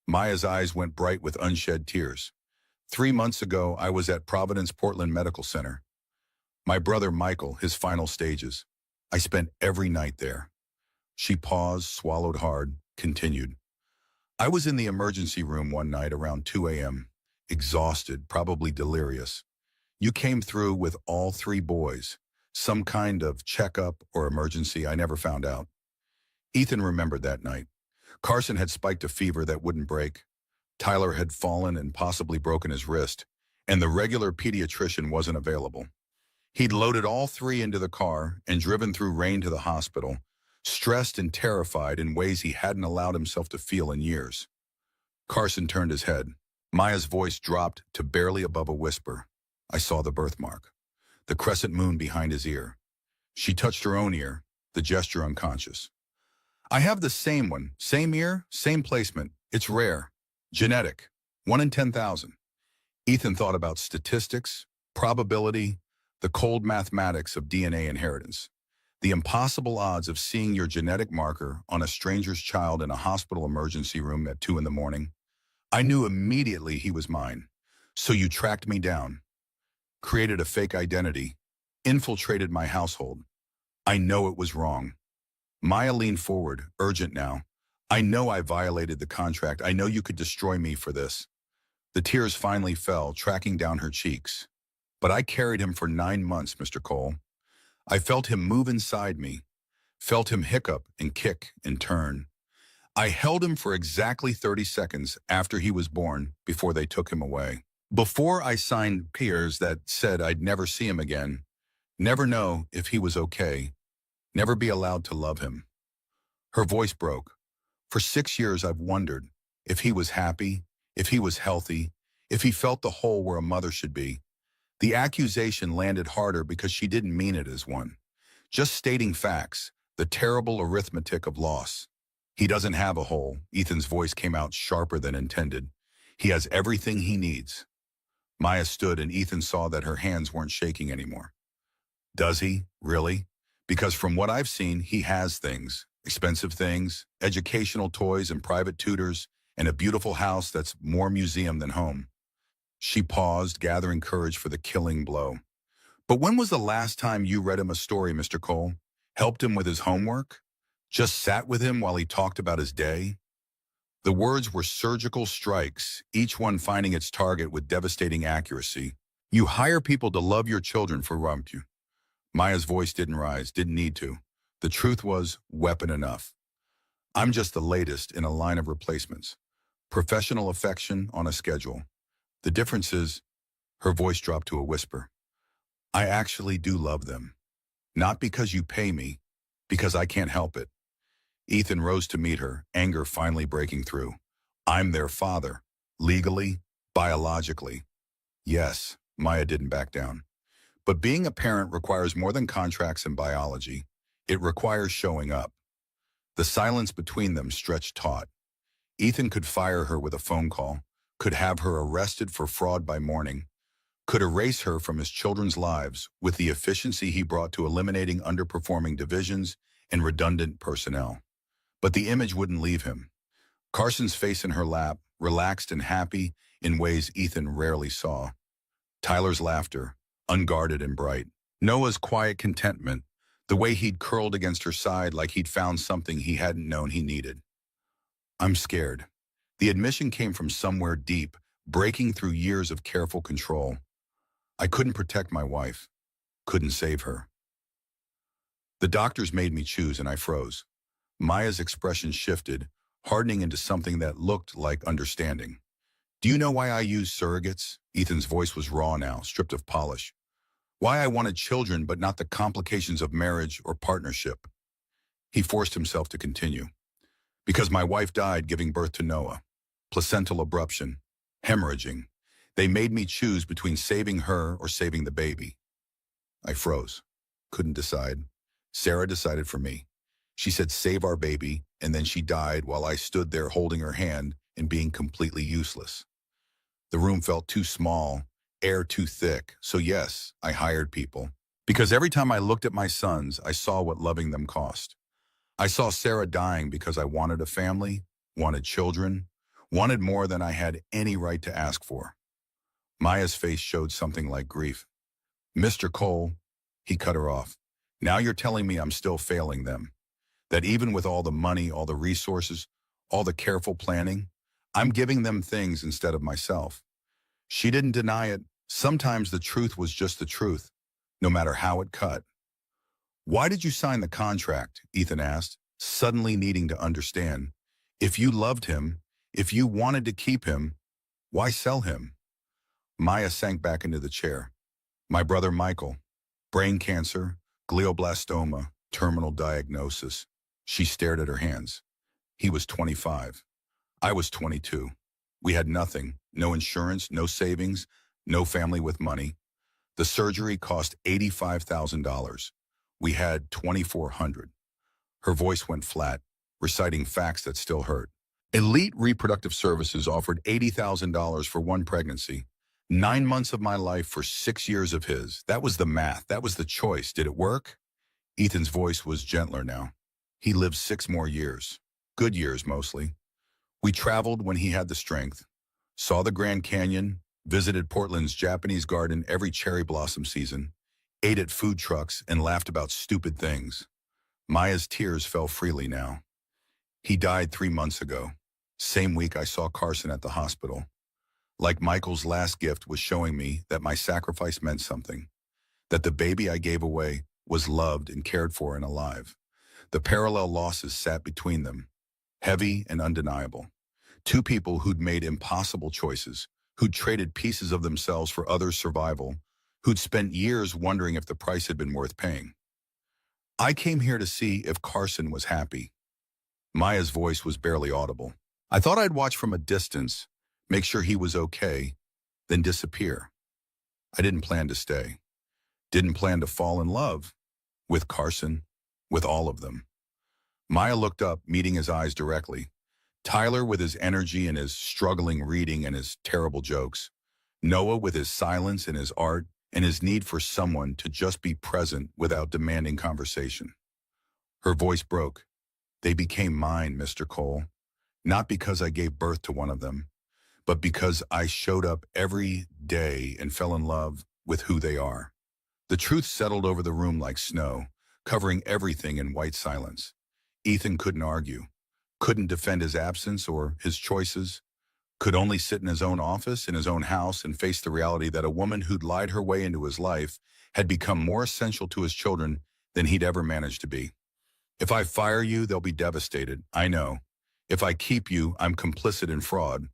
Maya's eyes went bright with unshed tears. 3 months ago, I was at Providence Portland Medical Center. My brother Michael, his final stages. I spent every night there. She paused, swallowed hard, continued. I was in the emergency room one night around 2 a.m., exhausted, probably delirious. You came through with all 3 boys. Some kind of checkup or emergency, I never found out. Ethan remembered that night. Carson had spiked a fever that wouldn't break. Tyler had fallen and possibly broken his wrist, and the regular pediatrician wasn't available. He'd loaded all 3 into the car and driven through rain to the hospital, stressed and terrified in ways he hadn't allowed himself to feel in years. Carson turned his head. Maya's voice dropped to barely above a whisper. I saw the birthmark, the crescent moon behind his ear. She touched her own ear, the gesture unconscious. I have the same one, same ear, same placement. It's rare. Genetic. 1 in 10,000. Ethan thought about statistics, probability, the cold mathematics of DNA inheritance. The impossible odds of seeing your genetic marker on a stranger's child in a hospital emergency room at 2 in the morning. I knew immediately he was mine. So you tracked me down, created a fake identity, infiltrated my household. I know it was wrong. Maya leaned forward, urgent now. I know I violated the contract. I know you could destroy me for this. The tears finally fell, tracking down her cheeks. But I carried him for 9 months, Mr. Cole. I felt him move inside me, felt him hiccup and kick and turn. I held him for exactly 30 seconds after he was born before they took him away. Before I signed papers that said I'd never see him again, never know if he was okay, never be allowed to love him. Her voice broke. For 6 years I've wondered if he was happy, if he was healthy, if he felt the hole where a mother should be. The accusation landed harder because she didn't mean it as one. Just stating facts, the terrible arithmetic of loss. He doesn't have a hole. Ethan's voice came out sharper than intended. He has everything he needs. Maya stood and Ethan saw that her hands weren't shaking anymore. Does he? Really? Because from what I've seen, he has things, expensive things, educational toys and private tutors, and a beautiful house that's more museum than home. She paused, gathering courage for the killing blow. But when was the last time you read him a story, Mr. Cole? Helped him with his homework? Just sat with him while he talked about his day? The words were surgical strikes, each one finding its target with devastating accuracy. You hire people to love your children for you. Maya's voice didn't rise, didn't need to. The truth was weapon enough. I'm just the latest in a line of replacements. Professional affection on a schedule. The difference is, her voice dropped to a whisper. I actually do love them. Not because you pay me, because I can't help it. Ethan rose to meet her, anger finally breaking through. I'm their father. Legally, biologically. Yes, Maya didn't back down. But being a parent requires more than contracts and biology. It requires showing up. The silence between them stretched taut. Ethan could fire her with a phone call, could have her arrested for fraud by morning, could erase her from his children's lives with the efficiency he brought to eliminating underperforming divisions and redundant personnel. But the image wouldn't leave him. Carson's face in her lap, relaxed and happy in ways Ethan rarely saw. Tyler's laughter, unguarded and bright. Noah's quiet contentment, the way he'd curled against her side like he'd found something he hadn't known he needed. I'm scared. The admission came from somewhere deep, breaking through years of careful control. I couldn't protect my wife, couldn't save her. The doctors made me choose and I froze. Maya's expression shifted, hardening into something that looked like understanding. Do you know why I use surrogates? Ethan's voice was raw now, stripped of polish. Why I wanted children but not the complications of marriage or partnership. He forced himself to continue. Because my wife died giving birth to Noah. Placental abruption. Hemorrhaging. They made me choose between saving her or saving the baby. I froze. Couldn't decide. Sarah decided for me. She said, save our baby, and then she died while I stood there holding her hand and being completely useless. The room felt too small, air too thick, so yes, I hired people. Because every time I looked at my sons, I saw what loving them cost. I saw Sarah dying because I wanted a family, wanted children, wanted more than I had any right to ask for. Maya's face showed something like grief. Mr. Cole, he cut her off. Now you're telling me I'm still failing them. That even with all the money, all the resources, all the careful planning, I'm giving them things instead of myself. She didn't deny it. Sometimes the truth was just the truth, no matter how it cut. Why did you sign the contract? Ethan asked, suddenly needing to understand. If you loved him, if you wanted to keep him, why sell him? Maya sank back into the chair. My brother Michael, brain cancer, glioblastoma, terminal diagnosis. She stared at her hands. He was 25. I was 22. We had nothing, no insurance, no savings, no family with money. The surgery cost $85,000. We had $2,400. Her voice went flat, reciting facts that still hurt. Elite Reproductive Services offered $80,000 for one pregnancy. 9 months of my life for 6 years of his. That was the math. That was the choice. Did it work? Ethan's voice was gentler now. He lived 6 more years. Good years, mostly. We traveled when he had the strength. Saw the Grand Canyon, visited Portland's Japanese garden every cherry blossom season, ate at food trucks, and laughed about stupid things. Maya's tears fell freely now. He died 3 months ago. Same week I saw Carson at the hospital. Like Michael's last gift was showing me that my sacrifice meant something. That the baby I gave away was loved and cared for and alive. The parallel losses sat between them, heavy and undeniable. 2 people who'd made impossible choices, who'd traded pieces of themselves for others' survival, who'd spent years wondering if the price had been worth paying. I came here to see if Carson was happy. Maya's voice was barely audible. I thought I'd watch from a distance, make sure he was okay, then disappear. I didn't plan to stay. Didn't plan to fall in love with Carson, with all of them. Maya looked up, meeting his eyes directly. Tyler with his energy and his struggling reading and his terrible jokes. Noah with his silence and his art and his need for someone to just be present without demanding conversation. Her voice broke. They became mine, Mr. Cole, not because I gave birth to one of them, but because I showed up every day and fell in love with who they are. The truth settled over the room like snow, covering everything in white silence. Ethan couldn't argue, couldn't defend his absence or his choices, could only sit in his own office, in his own house, and face the reality that a woman who'd lied her way into his life had become more essential to his children than he'd ever managed to be. If I fire you, they'll be devastated. I know. If I keep you, I'm complicit in fraud.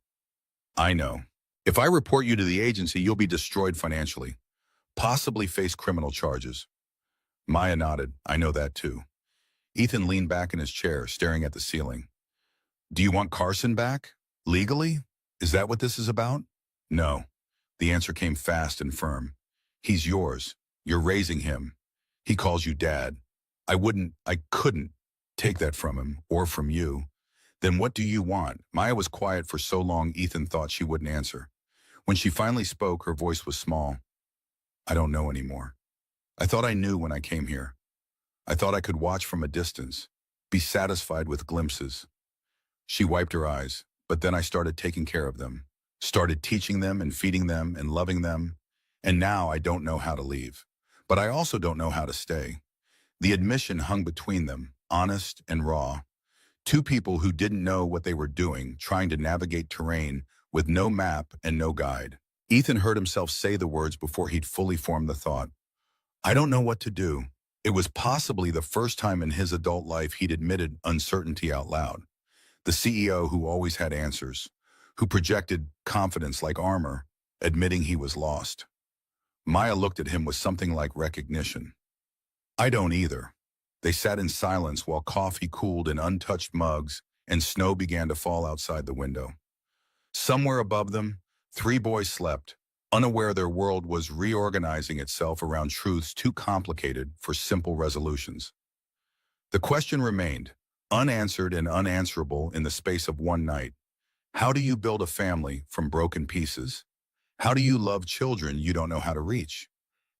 I know. If I report you to the agency, you'll be destroyed financially, possibly face criminal charges. Maya nodded. I know that too. Ethan leaned back in his chair, staring at the ceiling. Do you want Carson back? Legally? Is that what this is about? No. The answer came fast and firm. He's yours. You're raising him. He calls you dad. I couldn't take that from him or from you. Then what do you want? Maya was quiet for so long Ethan thought she wouldn't answer. When she finally spoke, her voice was small. I don't know anymore. I thought I knew when I came here. I thought I could watch from a distance, be satisfied with glimpses. She wiped her eyes, but then I started taking care of them, started teaching them and feeding them and loving them, and now I don't know how to leave. But I also don't know how to stay. The admission hung between them, honest and raw. Two people who didn't know what they were doing, trying to navigate terrain with no map and no guide. Ethan heard himself say the words before he'd fully formed the thought. I don't know what to do. It was possibly the first time in his adult life he'd admitted uncertainty out loud. The CEO who always had answers, who projected confidence like armor, admitting he was lost. Maya looked at him with something like recognition. I don't either. They sat in silence while coffee cooled in untouched mugs and snow began to fall outside the window. Somewhere above them, three boys slept, unaware their world was reorganizing itself around truths too complicated for simple resolutions. The question remained, unanswered and unanswerable in the space of one night. How do you build a family from broken pieces? How do you love children you don't know how to reach?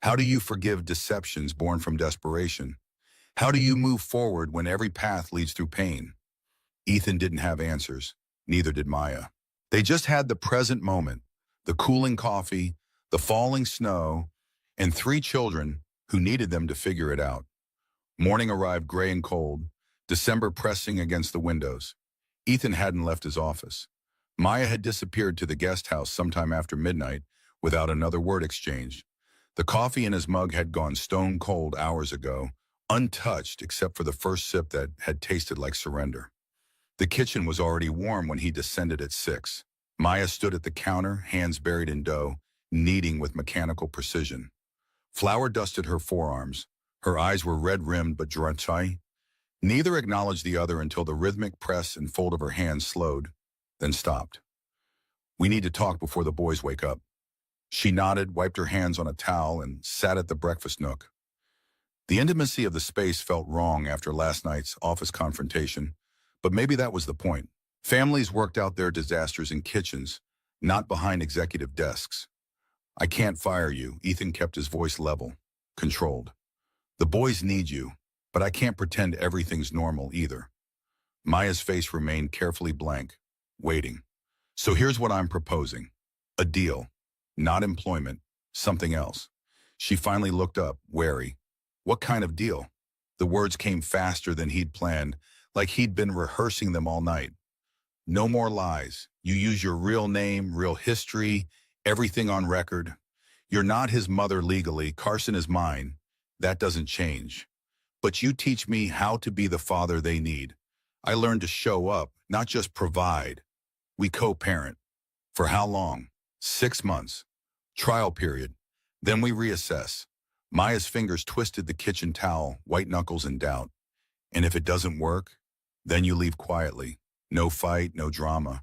How do you forgive deceptions born from desperation? How do you move forward when every path leads through pain? Ethan didn't have answers, neither did Maya. They just had the present moment, the cooling coffee, the falling snow, and three children who needed them to figure it out. Morning arrived gray and cold, December pressing against the windows. Ethan hadn't left his office. Maya had disappeared to the guest house sometime after midnight without another word exchanged. The coffee in his mug had gone stone cold hours ago, untouched except for the first sip that had tasted like surrender. The kitchen was already warm when he descended at 6. Maya stood at the counter, hands buried in dough, kneading with mechanical precision. Flour dusted her forearms. Her eyes were red-rimmed but dry. Neither acknowledged the other until the rhythmic press and fold of her hands slowed, then stopped. We need to talk before the boys wake up. She nodded, wiped her hands on a towel, and sat at the breakfast nook. The intimacy of the space felt wrong after last night's office confrontation, but maybe that was the point. Families worked out their disasters in kitchens, not behind executive desks. I can't fire you. Ethan kept his voice level, controlled. The boys need you, but I can't pretend everything's normal either. Maya's face remained carefully blank, waiting. So here's what I'm proposing. A deal. Not employment, something else. She finally looked up, wary. What kind of deal? The words came faster than he'd planned, like he'd been rehearsing them all night. No more lies. You use your real name, real history, everything on record. You're not his mother legally. Carson is mine. That doesn't change. But you teach me how to be the father they need. I learned to show up, not just provide. We co-parent. For how long? 6 months. Trial period. Then we reassess. Maya's fingers twisted the kitchen towel, white knuckles in doubt. And if it doesn't work, then you leave quietly. No fight, no drama.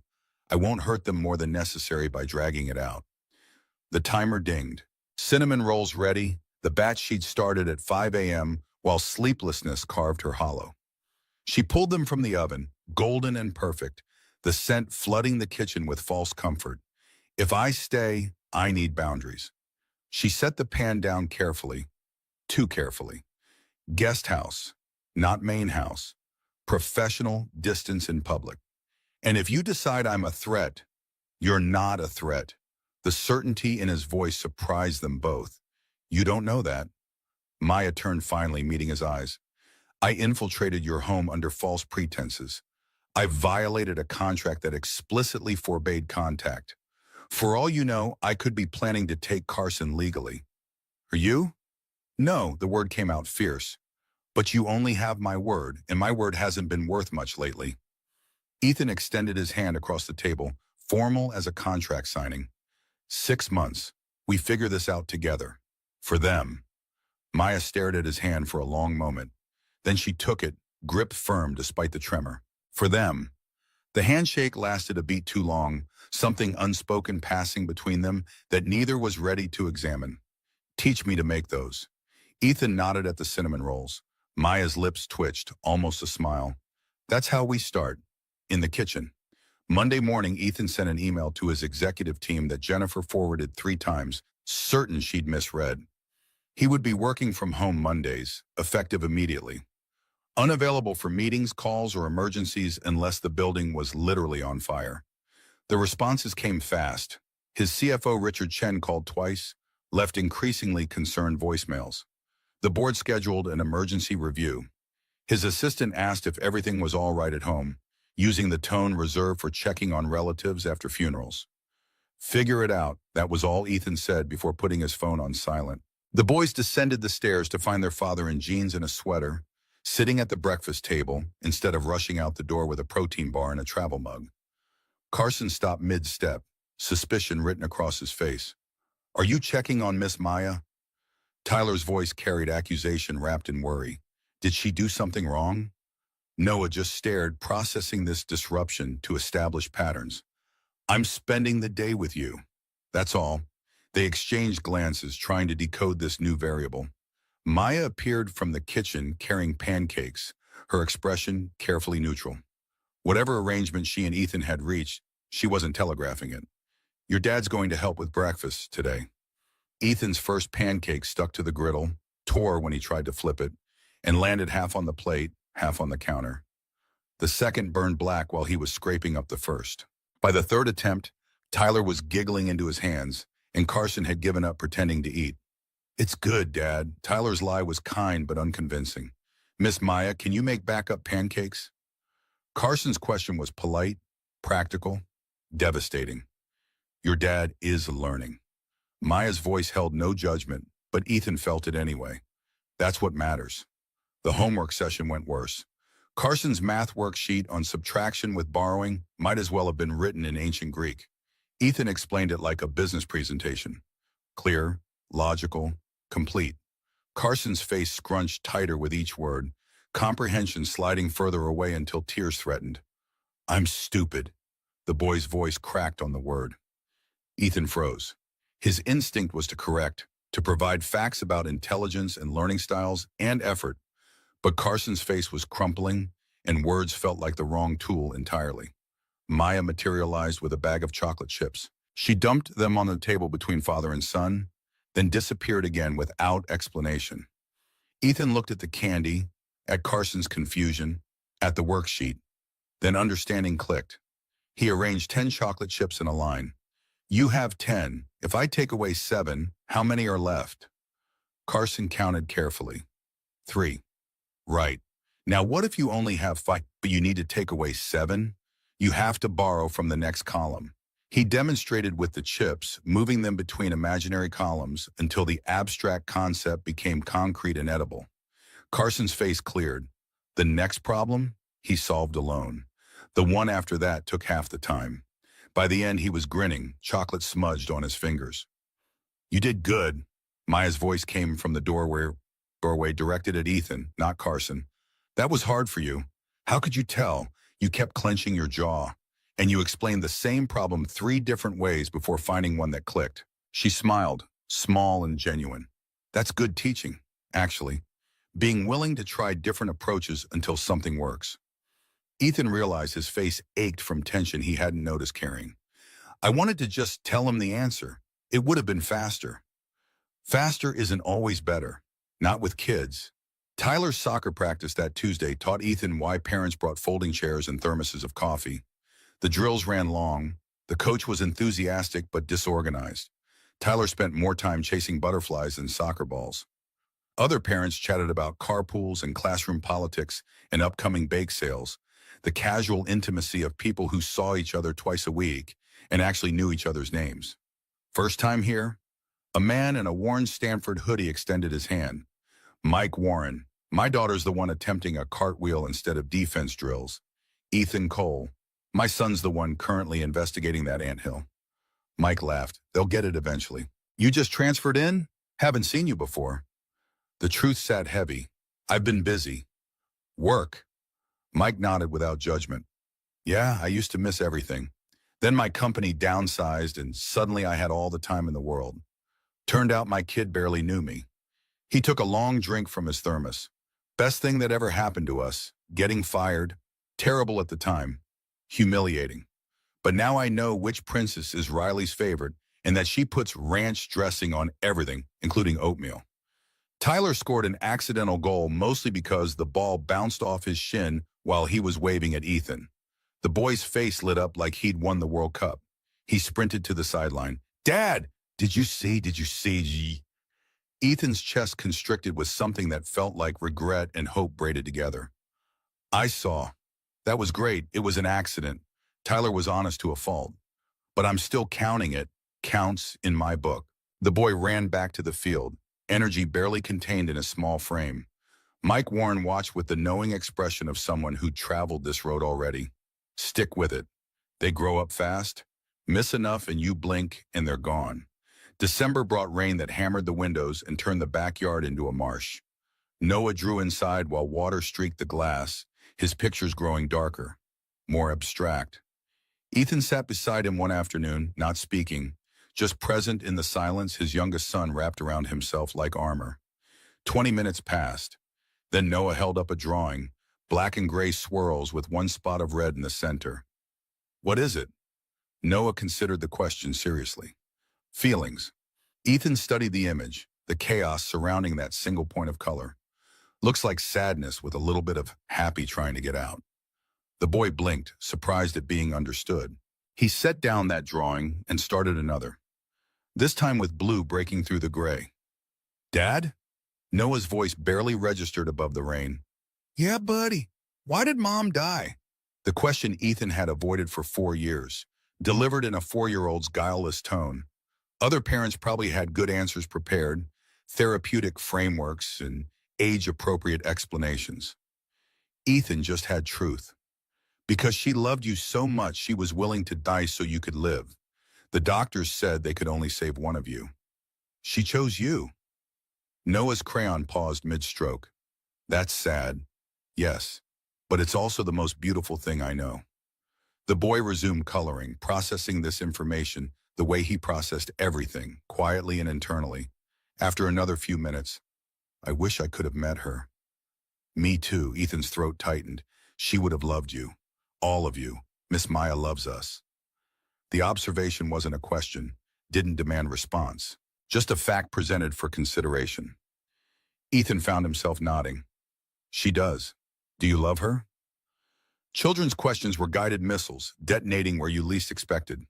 I won't hurt them more than necessary by dragging it out. The timer dinged. Cinnamon rolls ready. The batch she'd started at 5 a.m. while sleeplessness carved her hollow. She pulled them from the oven, golden and perfect, the scent flooding the kitchen with false comfort. If I stay, I need boundaries. She set the pan down carefully, too carefully. Guest house, not main house. Professional distance in public. And if you decide I'm a threat, you're not a threat. The certainty in his voice surprised them both. You don't know that. Maya turned finally, meeting his eyes. I infiltrated your home under false pretenses. I violated a contract that explicitly forbade contact. For all you know, I could be planning to take Carson legally. Are you? No, the word came out fierce. But you only have my word, and my word hasn't been worth much lately. Ethan extended his hand across the table, formal as a contract signing. 6 months. We figure this out together. For them. Maya stared at his hand for a long moment. Then she took it, grip firm despite the tremor. For them. The handshake lasted a beat too long, something unspoken passing between them that neither was ready to examine. Teach me to make those. Ethan nodded at the cinnamon rolls. Maya's lips twitched, almost a smile. That's how we start. In the kitchen. Monday morning, Ethan sent an email to his executive team that Jennifer forwarded 3 times, certain she'd misread. He would be working from home Mondays, effective immediately. Unavailable for meetings, calls, or emergencies unless the building was literally on fire. The responses came fast. His CFO, Richard Chen, called twice, left increasingly concerned voicemails. The board scheduled an emergency review. His assistant asked if everything was all right at home, using the tone reserved for checking on relatives after funerals. Figure it out, that was all Ethan said before putting his phone on silent. The boys descended the stairs to find their father in jeans and a sweater, sitting at the breakfast table instead of rushing out the door with a protein bar and a travel mug. Carson stopped mid-step, suspicion written across his face. Are you checking on Miss Maya? Tyler's voice carried accusation wrapped in worry. Did she do something wrong? Noah just stared, processing this disruption to establish patterns. I'm spending the day with you. That's all. They exchanged glances, trying to decode this new variable. Maya appeared from the kitchen carrying pancakes, her expression carefully neutral. Whatever arrangement she and Ethan had reached, she wasn't telegraphing it. Your dad's going to help with breakfast today. Ethan's first pancake stuck to the griddle, tore when he tried to flip it, and landed half on the plate, half on the counter. The second burned black while he was scraping up the first. By the third attempt, Tyler was giggling into his hands, and Carson had given up pretending to eat. It's good, Dad. Tyler's lie was kind but unconvincing. Miss Maya, can you make backup pancakes? Carson's question was polite, practical, devastating. Your dad is learning. Maya's voice held no judgment, but Ethan felt it anyway. That's what matters. The homework session went worse. Carson's math worksheet on subtraction with borrowing might as well have been written in ancient Greek. Ethan explained it like a business presentation. Clear, logical, complete. Carson's face scrunched tighter with each word, comprehension sliding further away until tears threatened. I'm stupid. The boy's voice cracked on the word. Ethan froze. His instinct was to correct, to provide facts about intelligence and learning styles and effort. But Carson's face was crumpling, and words felt like the wrong tool entirely. Maya materialized with a bag of chocolate chips. She dumped them on the table between father and son, then disappeared again without explanation. Ethan looked at the candy, at Carson's confusion, at the worksheet. Then understanding clicked. He arranged 10 chocolate chips in a line. You have 10. If I take away 7, how many are left? Carson counted carefully. 3. Right. Now what if you only have 5, but you need to take away 7? You have to borrow from the next column. He demonstrated with the chips, moving them between imaginary columns until the abstract concept became concrete and edible. Carson's face cleared. The next problem, he solved alone. The one after that took half the time. By the end, he was grinning, chocolate smudged on his fingers. You did good. Maya's voice came from the doorway directed at Ethan, not Carson. That was hard for you. How could you tell? You kept clenching your jaw. And you explained the same problem 3 different ways before finding one that clicked. She smiled, small and genuine. That's good teaching, actually. Being willing to try different approaches until something works. Ethan realized his face ached from tension he hadn't noticed carrying. I wanted to just tell him the answer. It would have been faster. Faster isn't always better, not with kids. Tyler's soccer practice that Tuesday taught Ethan why parents brought folding chairs and thermoses of coffee. The drills ran long. The coach was enthusiastic but disorganized. Tyler spent more time chasing butterflies than soccer balls. Other parents chatted about carpools and classroom politics and upcoming bake sales, the casual intimacy of people who saw each other twice a week and actually knew each other's names. First time here? A man in a worn Stanford hoodie extended his hand. Mike Warren. My daughter's the one attempting a cartwheel instead of defense drills. Ethan Cole. My son's the one currently investigating that anthill. Mike laughed. They'll get it eventually. You just transferred in? Haven't seen you before. The truth sat heavy. I've been busy. Work. Mike nodded without judgment. Yeah, I used to miss everything. Then my company downsized and suddenly I had all the time in the world. Turned out my kid barely knew me. He took a long drink from his thermos. Best thing that ever happened to us. Getting fired. Terrible at the time. Humiliating. But now I know which princess is Riley's favorite and that she puts ranch dressing on everything, including oatmeal. Tyler scored an accidental goal mostly because the ball bounced off his shin while he was waving at Ethan. The boy's face lit up like he'd won the World Cup. He sprinted to the sideline. Dad, did you see? Ethan's chest constricted with something that felt like regret and hope braided together. I saw. That was great. It was an accident. Tyler was honest to a fault. But I'm still counting it. Counts in my book. The boy ran back to the field, energy barely contained in a small frame. Mike Warren watched with the knowing expression of someone who traveled this road already. Stick with it. They grow up fast. Miss enough and you blink and they're gone. December brought rain that hammered the windows and turned the backyard into a marsh. Noah drew inside while water streaked the glass, his pictures growing darker, more abstract. Ethan sat beside him one afternoon, not speaking, just present in the silence his youngest son wrapped around himself like armor. 20 minutes passed. Then Noah held up a drawing, black and gray swirls with one spot of red in the center. What is it? Noah considered the question seriously. Feelings. Ethan studied the image, the chaos surrounding that single point of color. Looks like sadness with a little bit of happy trying to get out. The boy blinked, surprised at being understood. He set down that drawing and started another, this time with blue breaking through the gray. Dad? Noah's voice barely registered above the rain. Yeah, buddy. Why did Mom die? The question Ethan had avoided for 4 years, delivered in a 4-year-old's guileless tone. Other parents probably had good answers prepared, therapeutic frameworks, and age-appropriate explanations. Ethan just had truth. Because she loved you so much, she was willing to die so you could live. The doctors said they could only save one of you. She chose you. Noah's crayon paused mid-stroke. That's sad. Yes, but it's also the most beautiful thing I know. The boy resumed coloring, processing this information the way he processed everything, quietly and internally. After another few minutes, I wish I could have met her. Me too, Ethan's throat tightened. She would have loved you. All of you. Miss Maya loves us. The observation wasn't a question, didn't demand response, just a fact presented for consideration. Ethan found himself nodding. She does. Do you love her? Children's questions were guided missiles, detonating where you least expected.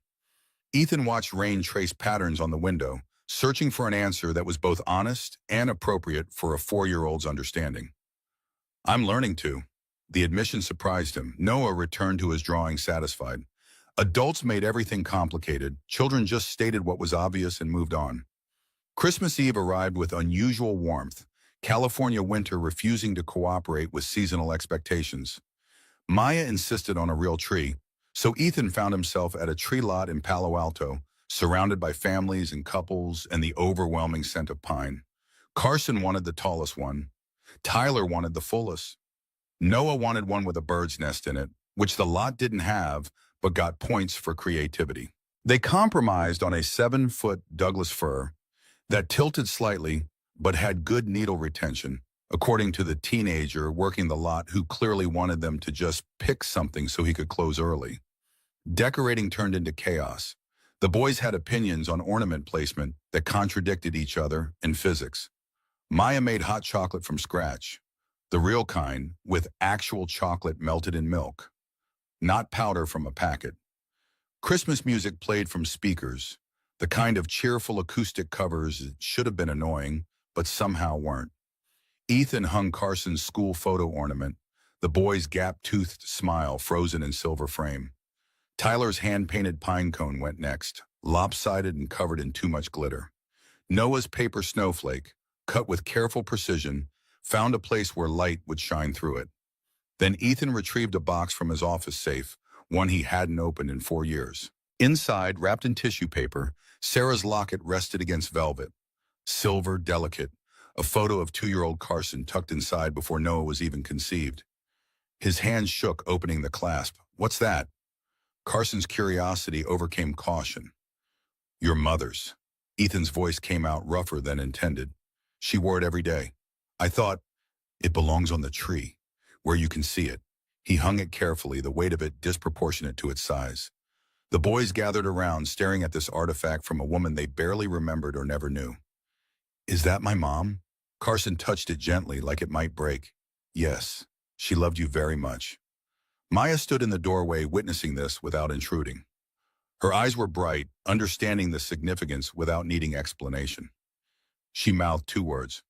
Ethan watched rain trace patterns on the window, searching for an answer that was both honest and appropriate for a 4-year-old's understanding. I'm learning to. The admission surprised him. Noah returned to his drawing satisfied. Adults made everything complicated. Children just stated what was obvious and moved on. Christmas Eve arrived with unusual warmth, California winter refusing to cooperate with seasonal expectations. Maya insisted on a real tree, so Ethan found himself at a tree lot in Palo Alto, surrounded by families and couples and the overwhelming scent of pine. Carson wanted the tallest one. Tyler wanted the fullest. Noah wanted one with a bird's nest in it, which the lot didn't have, but got points for creativity. They compromised on a 7-foot Douglas fir that tilted slightly, but had good needle retention, according to the teenager working the lot who clearly wanted them to just pick something so he could close early. Decorating turned into chaos. The boys had opinions on ornament placement that contradicted each other in physics. Maya made hot chocolate from scratch, the real kind, with actual chocolate melted in milk, not powder from a packet. Christmas music played from speakers, the kind of cheerful acoustic covers that should have been annoying, but somehow weren't. Ethan hung Carson's school photo ornament, the boy's gap-toothed smile frozen in silver frame. Tyler's hand-painted pine cone went next, lopsided and covered in too much glitter. Noah's paper snowflake, cut with careful precision, found a place where light would shine through it. Then Ethan retrieved a box from his office safe, one he hadn't opened in 4 years. Inside, wrapped in tissue paper, Sarah's locket rested against velvet. Silver, delicate, a photo of 2-year-old Carson tucked inside before Noah was even conceived. His hands shook, opening the clasp. "What's that?" Carson's curiosity overcame caution. "Your mother's." Ethan's voice came out rougher than intended. "She wore it every day. I thought, it belongs on the tree, where you can see it." He hung it carefully, the weight of it disproportionate to its size. The boys gathered around, staring at this artifact from a woman they barely remembered or never knew. "Is that my mom?" Carson touched it gently, like it might break. "Yes, she loved you very much." Maya stood in the doorway, witnessing this without intruding. Her eyes were bright, understanding the significance without needing explanation. She mouthed 2 words.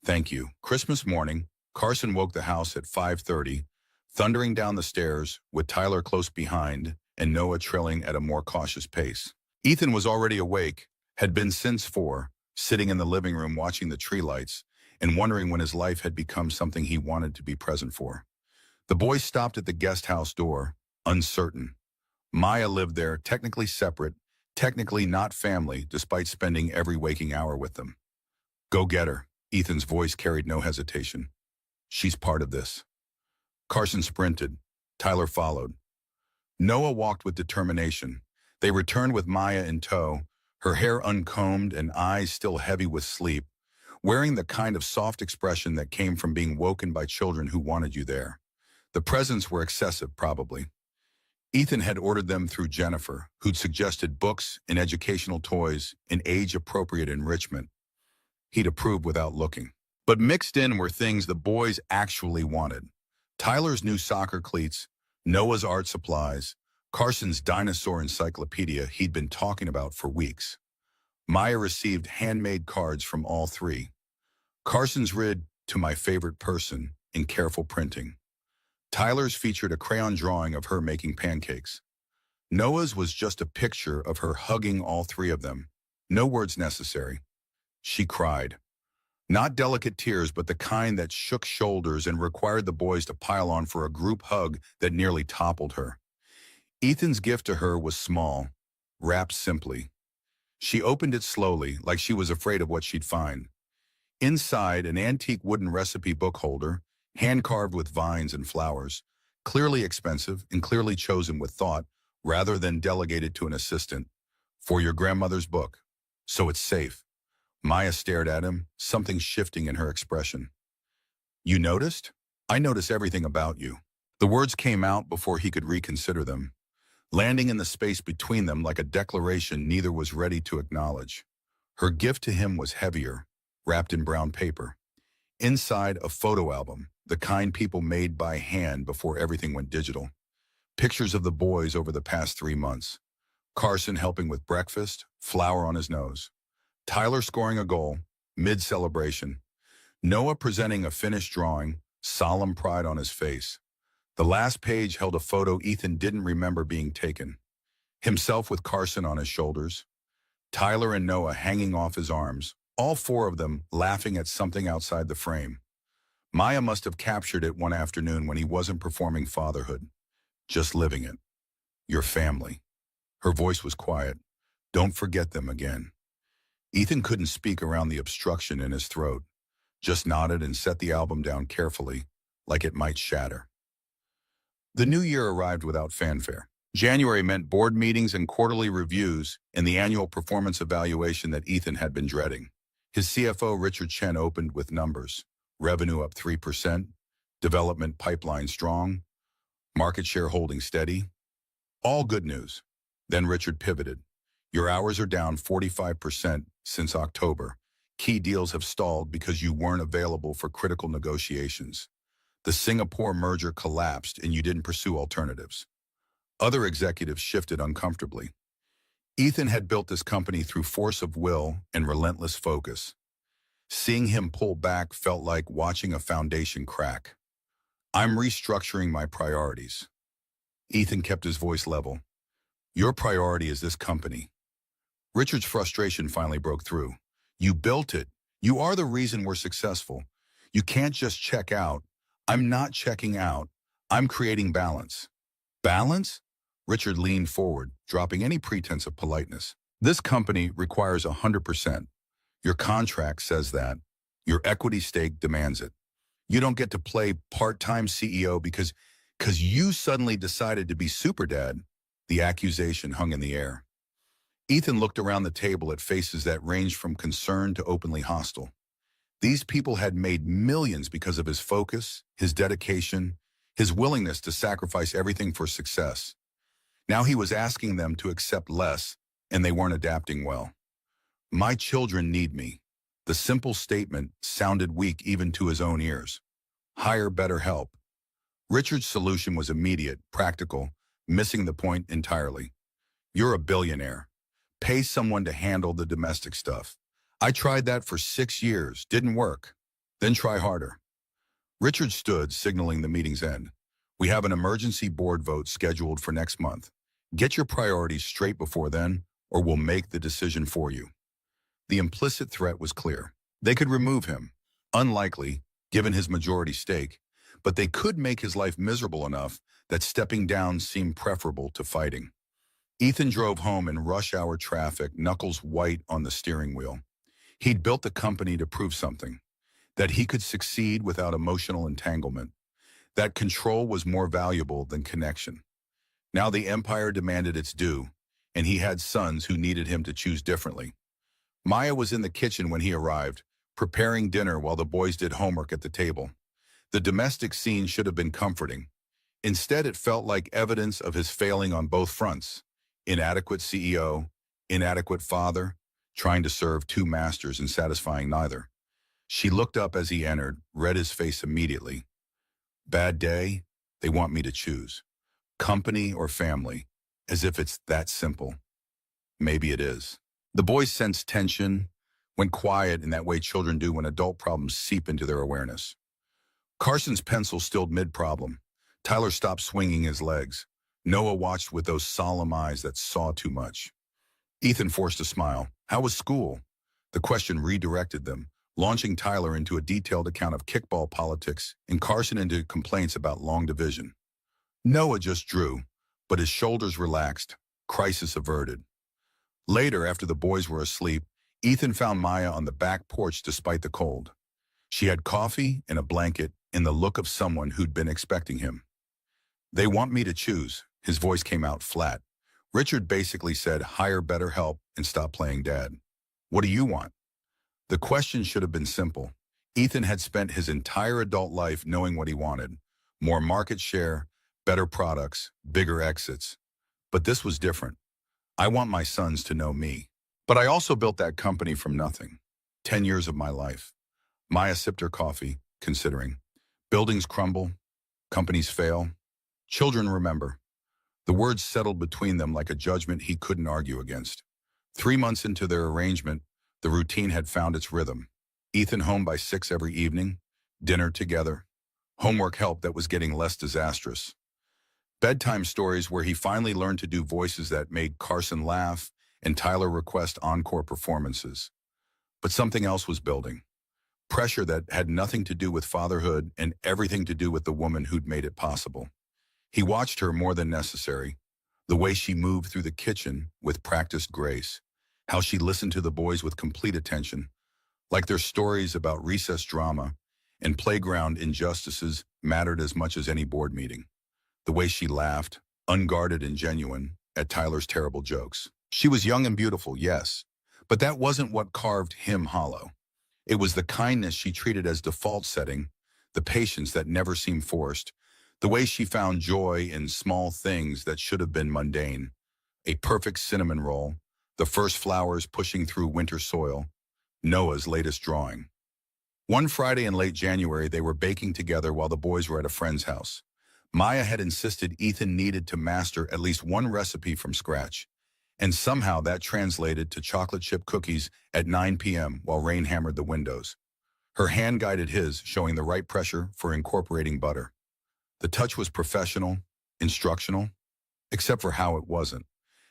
"Thank you." Christmas morning, Carson woke the house at 5:30, thundering down the stairs, with Tyler close behind and Noah trailing at a more cautious pace. Ethan was already awake, had been since 4, sitting in the living room watching the tree lights and wondering when his life had become something he wanted to be present for. The boys stopped at the guest house door, uncertain. Maya lived there, technically separate, technically not family, despite spending every waking hour with them. "Go get her." Ethan's voice carried no hesitation. "She's part of this." Carson sprinted. Tyler followed. Noah walked with determination. They returned with Maya in tow, her hair uncombed and eyes still heavy with sleep, wearing the kind of soft expression that came from being woken by children who wanted you there. The presents were excessive, probably. Ethan had ordered them through Jennifer, who'd suggested books and educational toys and age-appropriate enrichment. He'd approved without looking. But mixed in were things the boys actually wanted. Tyler's new soccer cleats, Noah's art supplies, Carson's dinosaur encyclopedia he'd been talking about for weeks. Maya received handmade cards from all 3. Carson's read, "To my favorite person," in careful printing. Tyler's featured a crayon drawing of her making pancakes. Noah's was just a picture of her hugging all 3 of them. No words necessary. She cried. Not delicate tears, but the kind that shook shoulders and required the boys to pile on for a group hug that nearly toppled her. Ethan's gift to her was small, wrapped simply. She opened it slowly, like she was afraid of what she'd find. Inside, an antique wooden recipe book holder, hand-carved with vines and flowers, clearly expensive and clearly chosen with thought, rather than delegated to an assistant. "For your grandmother's book. So it's safe." Maya stared at him, something shifting in her expression. "You noticed?" "I notice everything about you." The words came out before he could reconsider them, landing in the space between them like a declaration neither was ready to acknowledge. Her gift to him was heavier, wrapped in brown paper. Inside, a photo album, the kind people made by hand before everything went digital. Pictures of the boys over the past 3 months. Carson helping with breakfast, flour on his nose. Tyler scoring a goal, mid-celebration. Noah presenting a finished drawing, solemn pride on his face. The last page held a photo Ethan didn't remember being taken. Himself with Carson on his shoulders. Tyler and Noah hanging off his arms, all 4 of them laughing at something outside the frame. Maya must have captured it one afternoon when he wasn't performing fatherhood, just living it. "Your family." Her voice was quiet. "Don't forget them again." Ethan couldn't speak around the obstruction in his throat, just nodded and set the album down carefully, like it might shatter. The new year arrived without fanfare. January meant board meetings and quarterly reviews and the annual performance evaluation that Ethan had been dreading. His CFO, Richard Chen, opened with numbers. Revenue up 3%, development pipeline strong, market share holding steady. All good news. Then Richard pivoted. Your hours are down 45% since October. Key deals have stalled because you weren't available for critical negotiations. The Singapore merger collapsed and you didn't pursue alternatives. Other executives shifted uncomfortably. Ethan had built this company through force of will and relentless focus. Seeing him pull back felt like watching a foundation crack. I'm restructuring my priorities. Ethan kept his voice level. Your priority is this company. Richard's frustration finally broke through. You built it. You are the reason we're successful. You can't just check out. I'm not checking out. I'm creating balance. Balance? Richard leaned forward, dropping any pretense of politeness. This company requires 100%. Your contract says that. Your equity stake demands it. You don't get to play part-time CEO because you suddenly decided to be super dad. The accusation hung in the air. Ethan looked around the table at faces that ranged from concerned to openly hostile. These people had made millions because of his focus, his dedication, his willingness to sacrifice everything for success. Now he was asking them to accept less, and they weren't adapting well. My children need me. The simple statement sounded weak even to his own ears. Hire better help. Richard's solution was immediate, practical, missing the point entirely. You're a billionaire. Pay someone to handle the domestic stuff. I tried that for 6 years, didn't work. Then try harder. Richard stood, signaling the meeting's end. We have an emergency board vote scheduled for next month. Get your priorities straight before then, or we'll make the decision for you. The implicit threat was clear. They could remove him. Unlikely, given his majority stake, but they could make his life miserable enough that stepping down seemed preferable to fighting. Ethan drove home in rush-hour traffic, knuckles white on the steering wheel. He'd built the company to prove something, that he could succeed without emotional entanglement, that control was more valuable than connection. Now the empire demanded its due, and he had sons who needed him to choose differently. Maya was in the kitchen when he arrived, preparing dinner while the boys did homework at the table. The domestic scene should have been comforting. Instead, it felt like evidence of his failing on both fronts. Inadequate CEO, inadequate father, trying to serve two masters and satisfying neither. She looked up as he entered, read his face immediately. Bad day? They want me to choose. Company or family, as if it's that simple. Maybe it is. The boys sensed tension, went quiet in that way children do when adult problems seep into their awareness. Carson's pencil stilled mid-problem. Tyler stopped swinging his legs. Noah watched with those solemn eyes that saw too much. Ethan forced a smile. How was school? The question redirected them, launching Tyler into a detailed account of kickball politics and Carson into complaints about long division. Noah just drew, but his shoulders relaxed, crisis averted. Later, after the boys were asleep, Ethan found Maya on the back porch despite the cold. She had coffee and a blanket and the look of someone who'd been expecting him. They want me to choose. His voice came out flat. Richard basically said, hire better help and stop playing dad. What do you want? The question should have been simple. Ethan had spent his entire adult life knowing what he wanted. More market share, better products, bigger exits. But this was different. I want my sons to know me. But I also built that company from nothing. 10 years of my life. Maya sipped her coffee, considering. Buildings crumble, companies fail, children remember. The words settled between them like a judgment he couldn't argue against. 3 months into their arrangement, the routine had found its rhythm. Ethan home by 6 every evening, dinner together, homework help that was getting less disastrous. Bedtime stories where he finally learned to do voices that made Carson laugh and Tyler request encore performances. But something else was building. Pressure that had nothing to do with fatherhood and everything to do with the woman who'd made it possible. He watched her more than necessary, the way she moved through the kitchen with practiced grace, how she listened to the boys with complete attention, like their stories about recess drama and playground injustices mattered as much as any board meeting. The way she laughed, unguarded and genuine, at Tyler's terrible jokes. She was young and beautiful, yes, but that wasn't what carved him hollow. It was the kindness she treated as default setting, the patience that never seemed forced, the way she found joy in small things that should have been mundane. A perfect cinnamon roll, The first flowers pushing through winter soil, Noah's latest drawing. One Friday in late January, they were baking together while the boys were at a friend's house. Maya had insisted Ethan needed to master at least one recipe from scratch, and somehow that translated to chocolate chip cookies at 9 p.m. while rain hammered the windows. Her hand guided his, showing the right pressure for incorporating butter. The touch was professional, instructional, except for how it wasn't.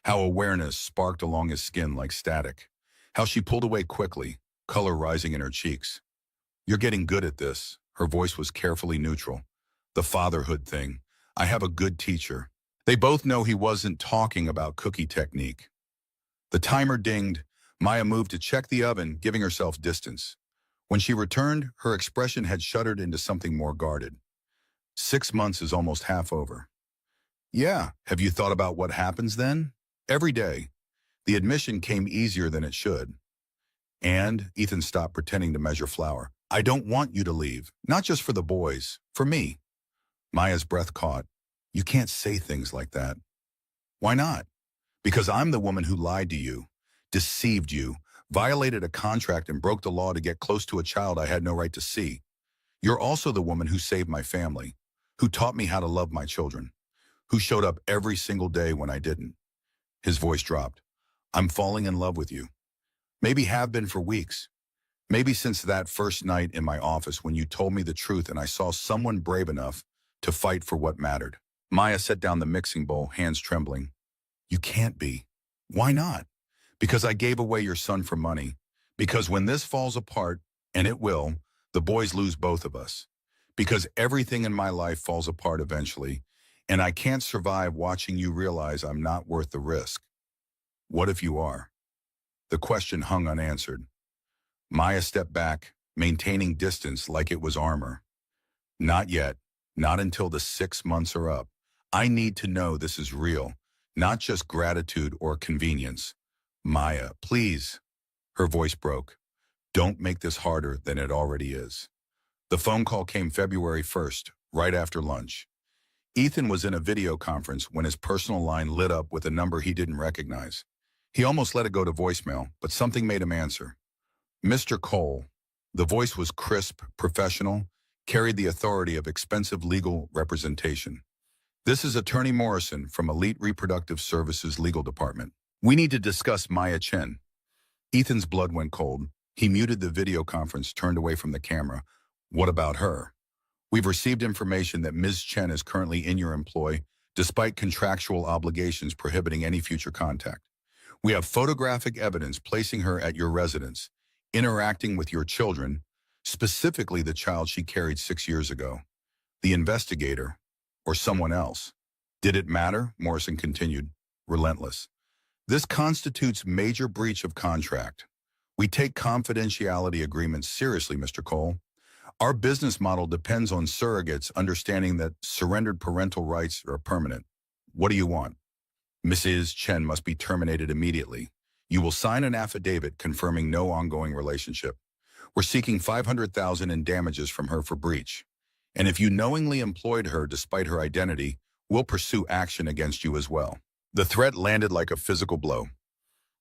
How awareness sparked along his skin like static. How she pulled away quickly, color rising in her cheeks. "You're getting good at this." Her voice was carefully neutral. "The fatherhood thing. I have a good teacher." They both know he wasn't talking about cookie technique. The timer dinged. Maya moved to check the oven, giving herself distance. When she returned, her expression had shuddered into something more guarded. 6 months is almost half over. "Yeah, have you thought about what happens then?" "Every day." The admission came easier than it should. And Ethan stopped pretending to measure flour. "I don't want you to leave, not just for the boys, for me." Maya's breath caught. "You can't say things like that." "Why not?" "Because I'm the woman who lied to you, deceived you, violated a contract and broke the law to get close to a child I had no right to see. You're also the woman who saved my family, who taught me how to love my children, who showed up every single day when I didn't." His voice dropped. "I'm falling in love with you. Maybe have been for weeks. Maybe since that first night in my office when you told me the truth and I saw someone brave enough to fight for what mattered." Maya set down the mixing bowl, hands trembling. "You can't be." "Why not?" "Because I gave away your son for money. Because when this falls apart, and it will, the boys lose both of us. Because everything in my life falls apart eventually, and I can't survive watching you realize I'm not worth the risk." "What if you are?" The question hung unanswered. Maya stepped back, maintaining distance like it was armor. "Not yet. Not until the 6 months are up. I need to know this is real, not just gratitude or convenience." "Maya, please." Her voice broke. "Don't make this harder than it already is." The phone call came February 1st, right after lunch. Ethan was in a video conference when his personal line lit up with a number he didn't recognize. He almost let it go to voicemail, but something made him answer. "Mr. Cole." The voice was crisp, professional, carried the authority of expensive legal representation. "This is Attorney Morrison from Elite Reproductive Services Legal Department. We need to discuss Maya Chen." Ethan's blood went cold. He muted the video conference, turned away from the camera. "What about her?" "We've received information that Ms. Chen is currently in your employ, despite contractual obligations prohibiting any future contact. We have photographic evidence placing her at your residence, interacting with your children, specifically the child she carried 6 years ago. The investigator, or someone else." "Did it matter?" Morrison continued, relentless. "This constitutes major breach of contract. We take confidentiality agreements seriously, Mr. Cole. Our business model depends on surrogates understanding that surrendered parental rights are permanent. What do you want?" "Mrs. Chen must be terminated immediately. You will sign an affidavit confirming no ongoing relationship. We're seeking $500,000 in damages from her for breach. And if you knowingly employed her despite her identity, we'll pursue action against you as well." The threat landed like a physical blow.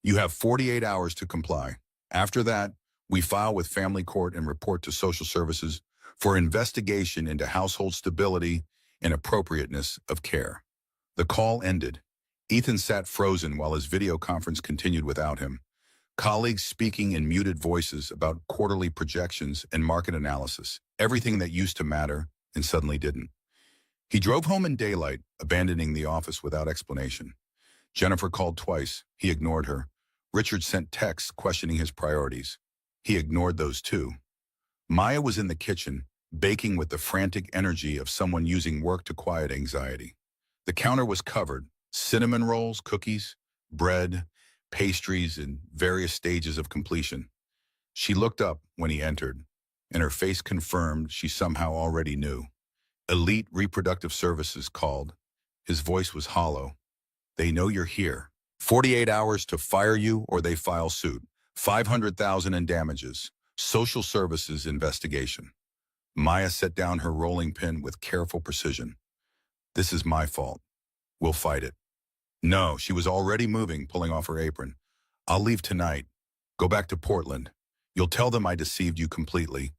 "You have 48 hours to comply. After that, we file with family court and report to social services for investigation into household stability and appropriateness of care." The call ended. Ethan sat frozen while his video conference continued without him. Colleagues speaking in muted voices about quarterly projections and market analysis, everything that used to matter and suddenly didn't. He drove home in daylight, abandoning the office without explanation. Jennifer called twice. He ignored her. Richard sent texts questioning his priorities. He ignored those too. Maya was in the kitchen, baking with the frantic energy of someone using work to quiet anxiety. The counter was covered. Cinnamon rolls, cookies, bread, pastries in various stages of completion. She looked up when he entered, and her face confirmed she somehow already knew. Elite Reproductive Services called. His voice was hollow. "They know you're here. 48 hours to fire you or they file suit. 500,000 in damages. Social services investigation." Maya set down her rolling pin with careful precision. "This is my fault. We'll fight it." No, she was already moving, pulling off her apron. I'll leave tonight. Go back to Portland. You'll tell them I deceived you completely,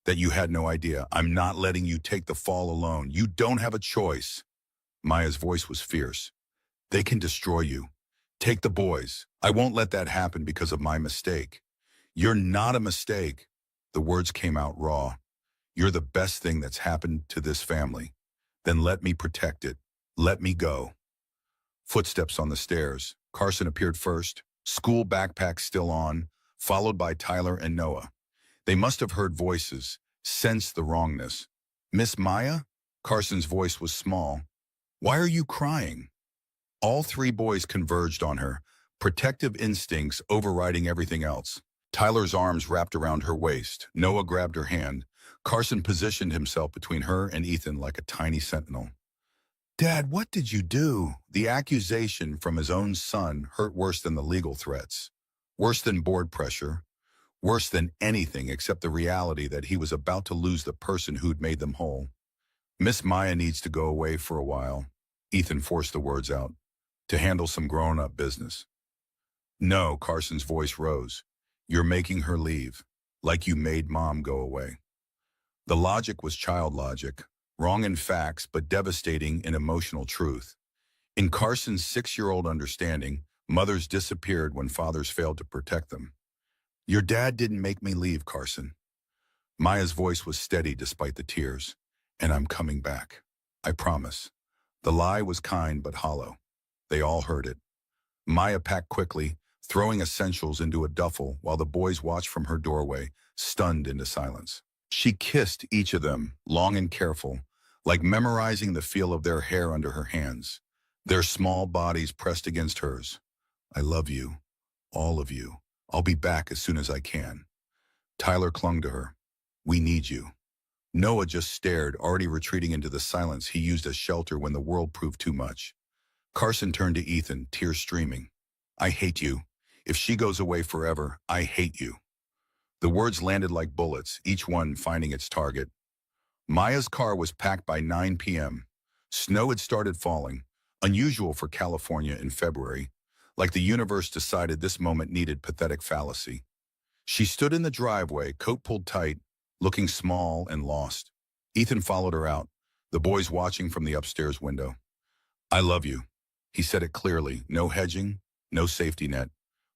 that you had no idea. I'm not letting you take the fall alone. You don't have a choice. Maya's voice was fierce. They can destroy you. Take the boys. I won't let that happen because of my mistake. You're not a mistake. The words came out raw. You're the best thing that's happened to this family. Then let me protect it. Let me go. Footsteps on the stairs. Carson appeared first, school backpack still on, followed by Tyler and Noah. They must have heard voices, sensed the wrongness. Miss Maya? Carson's voice was small. Why are you crying? All three boys converged on her, protective instincts overriding everything else. Tyler's arms wrapped around her waist. Noah grabbed her hand. Carson positioned himself between her and Ethan like a tiny sentinel. Dad, what did you do? The accusation from his own son hurt worse than the legal threats. Worse than board pressure. Worse than anything except the reality that he was about to lose the person who'd made them whole. Miss Maya needs to go away for a while. Ethan forced the words out. To handle some grown-up business. No, Carson's voice rose. You're making her leave. Like you made Mom go away. The logic was child logic. Wrong in facts, but devastating in emotional truth. In Carson's 6-year-old understanding, mothers disappeared when fathers failed to protect them. Your dad didn't make me leave, Carson. Maya's voice was steady despite the tears. And I'm coming back. I promise. The lie was kind but hollow. They all heard it. Maya packed quickly, throwing essentials into a duffel while the boys watched from her doorway, stunned into silence. She kissed each of them, long and careful, like memorizing the feel of their hair under her hands, their small bodies pressed against hers. I love you, all of you. I'll be back as soon as I can. Tyler clung to her. We need you. Noah just stared, already retreating into the silence he used as shelter when the world proved too much. Carson turned to Ethan, tears streaming. I hate you. If she goes away forever, I hate you. The words landed like bullets, each one finding its target. Maya's car was packed by 9 p.m. Snow had started falling, unusual for California in February, like the universe decided this moment needed pathetic fallacy. She stood in the driveway, coat pulled tight, looking small and lost. Ethan followed her out, the boys watching from the upstairs window. I love you. He said it clearly, no hedging, no safety net.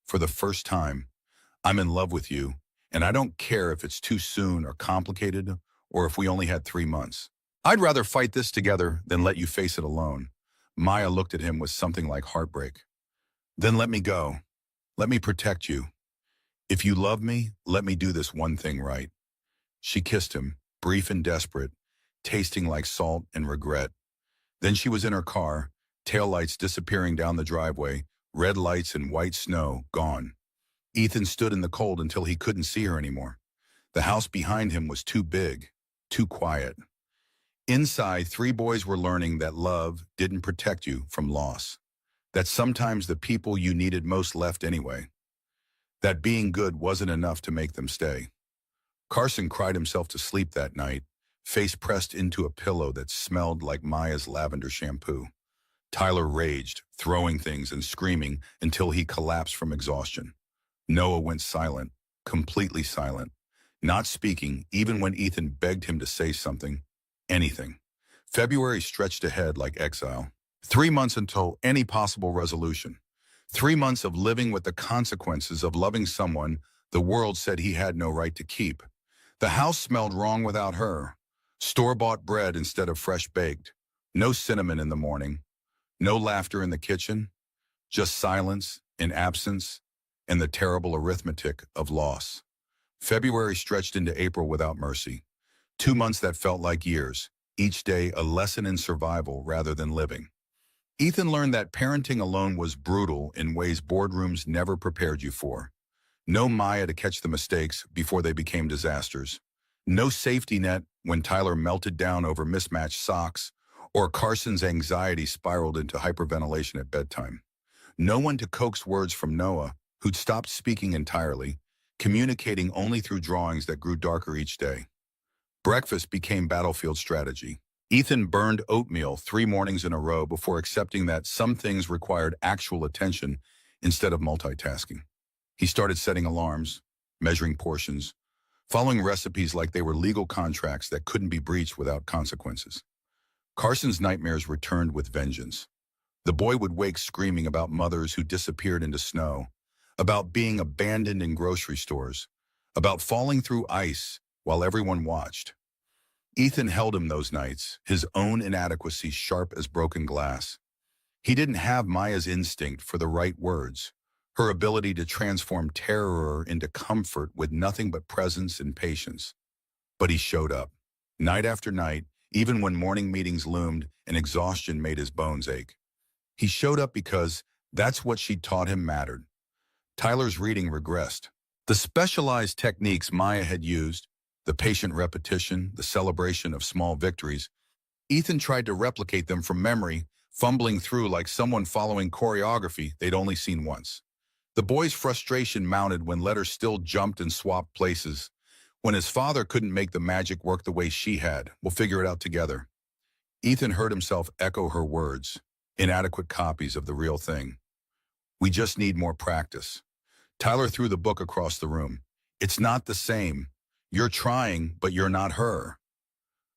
For the first time, I'm in love with you, and I don't care if it's too soon or complicated, or if we only had 3 months. I'd rather fight this together than let you face it alone. Maya looked at him with something like heartbreak. Then let me go. Let me protect you. If you love me, let me do this one thing right. She kissed him, brief and desperate, tasting like salt and regret. Then she was in her car, taillights disappearing down the driveway, red lights and white snow gone. Ethan stood in the cold until he couldn't see her anymore. The house behind him was too big, too quiet. Inside, 3 boys were learning that love didn't protect you from loss. That sometimes the people you needed most left anyway. That being good wasn't enough to make them stay. Carson cried himself to sleep that night, face pressed into a pillow that smelled like Maya's lavender shampoo. Tyler raged, throwing things and screaming until he collapsed from exhaustion. Noah went silent, completely silent, not speaking even when Ethan begged him to say something, anything. February stretched ahead like exile. 3 months until any possible resolution. 3 months of living with the consequences of loving someone the world said he had no right to keep. The house smelled wrong without her. Store-bought bread instead of fresh baked. No cinnamon in the morning. No laughter in the kitchen. Just silence and absence and the terrible arithmetic of loss. February stretched into April without mercy. 2 months that felt like years. Each day a lesson in survival rather than living. Ethan learned that parenting alone was brutal in ways boardrooms never prepared you for. No Maya to catch the mistakes before they became disasters. No safety net when Tyler melted down over mismatched socks or Carson's anxiety spiraled into hyperventilation at bedtime. No one to coax words from Noah, who'd stopped speaking entirely, communicating only through drawings that grew darker each day. Breakfast became battlefield strategy. Ethan burned oatmeal 3 mornings in a row before accepting that some things required actual attention instead of multitasking. He started setting alarms, measuring portions, following recipes like they were legal contracts that couldn't be breached without consequences. Carson's nightmares returned with vengeance. The boy would wake screaming about mothers who disappeared into snow, about being abandoned in grocery stores, about falling through ice while everyone watched. Ethan held him those nights, his own inadequacy sharp as broken glass. He didn't have Maya's instinct for the right words, her ability to transform terror into comfort with nothing but presence and patience. But he showed up, night after night, even when morning meetings loomed and exhaustion made his bones ache. He showed up because that's what she'd taught him mattered. Tyler's reading regressed. The specialized techniques Maya had used, the patient repetition, the celebration of small victories, Ethan tried to replicate them from memory, fumbling through like someone following choreography they'd only seen once. The boy's frustration mounted when letters still jumped and swapped places. When his father couldn't make the magic work the way she had, we'll figure it out together. Ethan heard himself echo her words, inadequate copies of the real thing. We just need more practice. Tyler threw the book across the room. It's not the same. You're trying, but you're not her.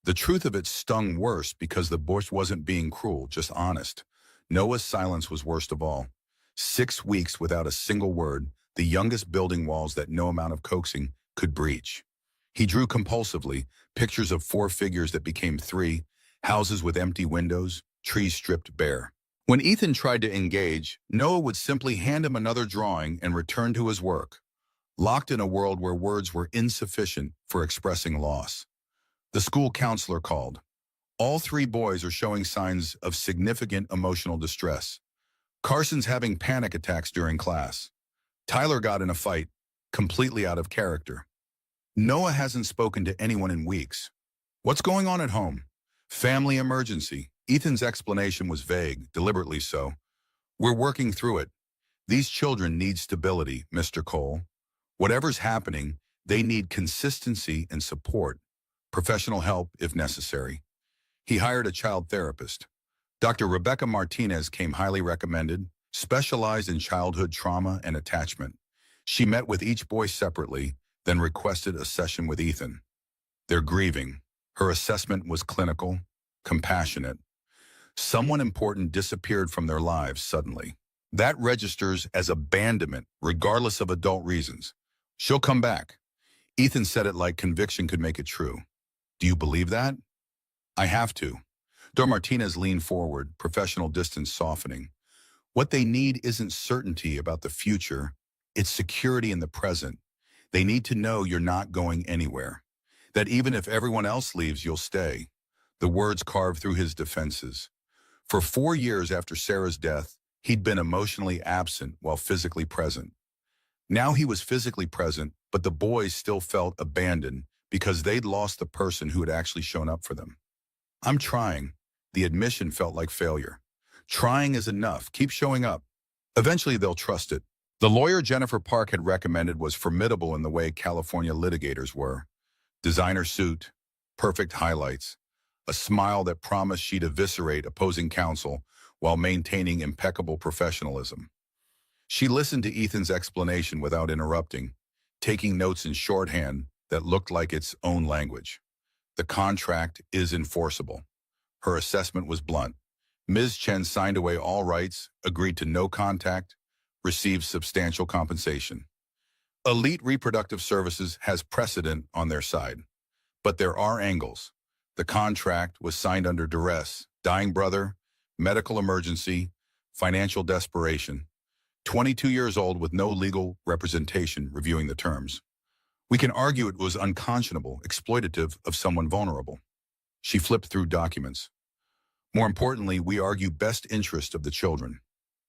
The truth of it stung worse because the boy wasn't being cruel, just honest. Noah's silence was worst of all. 6 weeks without a single word, the youngest building walls that no amount of coaxing could breach. He drew compulsively, pictures of 4 figures that became 3, houses with empty windows, trees stripped bare. When Ethan tried to engage, Noah would simply hand him another drawing and return to his work, locked in a world where words were insufficient for expressing loss. The school counselor called. All 3 boys are showing signs of significant emotional distress. Carson's having panic attacks during class. Tyler got in a fight, completely out of character. Noah hasn't spoken to anyone in weeks. What's going on at home? Family emergency. Ethan's explanation was vague, deliberately so. We're working through it. These children need stability, Mr. Cole. Whatever's happening, they need consistency and support, professional help if necessary. He hired a child therapist. Dr. Rebecca Martinez came highly recommended, specialized in childhood trauma and attachment. She met with each boy separately, then requested a session with Ethan. They're grieving. Her assessment was clinical, compassionate. Someone important disappeared from their lives suddenly. That registers as abandonment, regardless of adult reasons. She'll come back. Ethan said it like conviction could make it true. Do you believe that? I have to. Dr. Martinez leaned forward, professional distance softening. What they need isn't certainty about the future. It's security in the present. They need to know you're not going anywhere. That even if everyone else leaves, you'll stay. The words carved through his defenses. For 4 years after Sarah's death, he'd been emotionally absent while physically present. Now he was physically present, but the boys still felt abandoned because they'd lost the person who had actually shown up for them. I'm trying. The admission felt like failure. Trying is enough. Keep showing up. Eventually they'll trust it. The lawyer Jennifer Park had recommended was formidable in the way California litigators were. Designer suit, perfect highlights, a smile that promised she'd eviscerate opposing counsel while maintaining impeccable professionalism. She listened to Ethan's explanation without interrupting, taking notes in shorthand that looked like its own language. The contract is enforceable. Her assessment was blunt. Ms. Chen signed away all rights, agreed to no contact, received substantial compensation. Elite Reproductive Services has precedent on their side. But there are angles. The contract was signed under duress, dying brother, medical emergency, financial desperation. 22 years old with no legal representation reviewing the terms. We can argue it was unconscionable, exploitative of someone vulnerable. She flipped through documents. More importantly, we argue best interest of the children.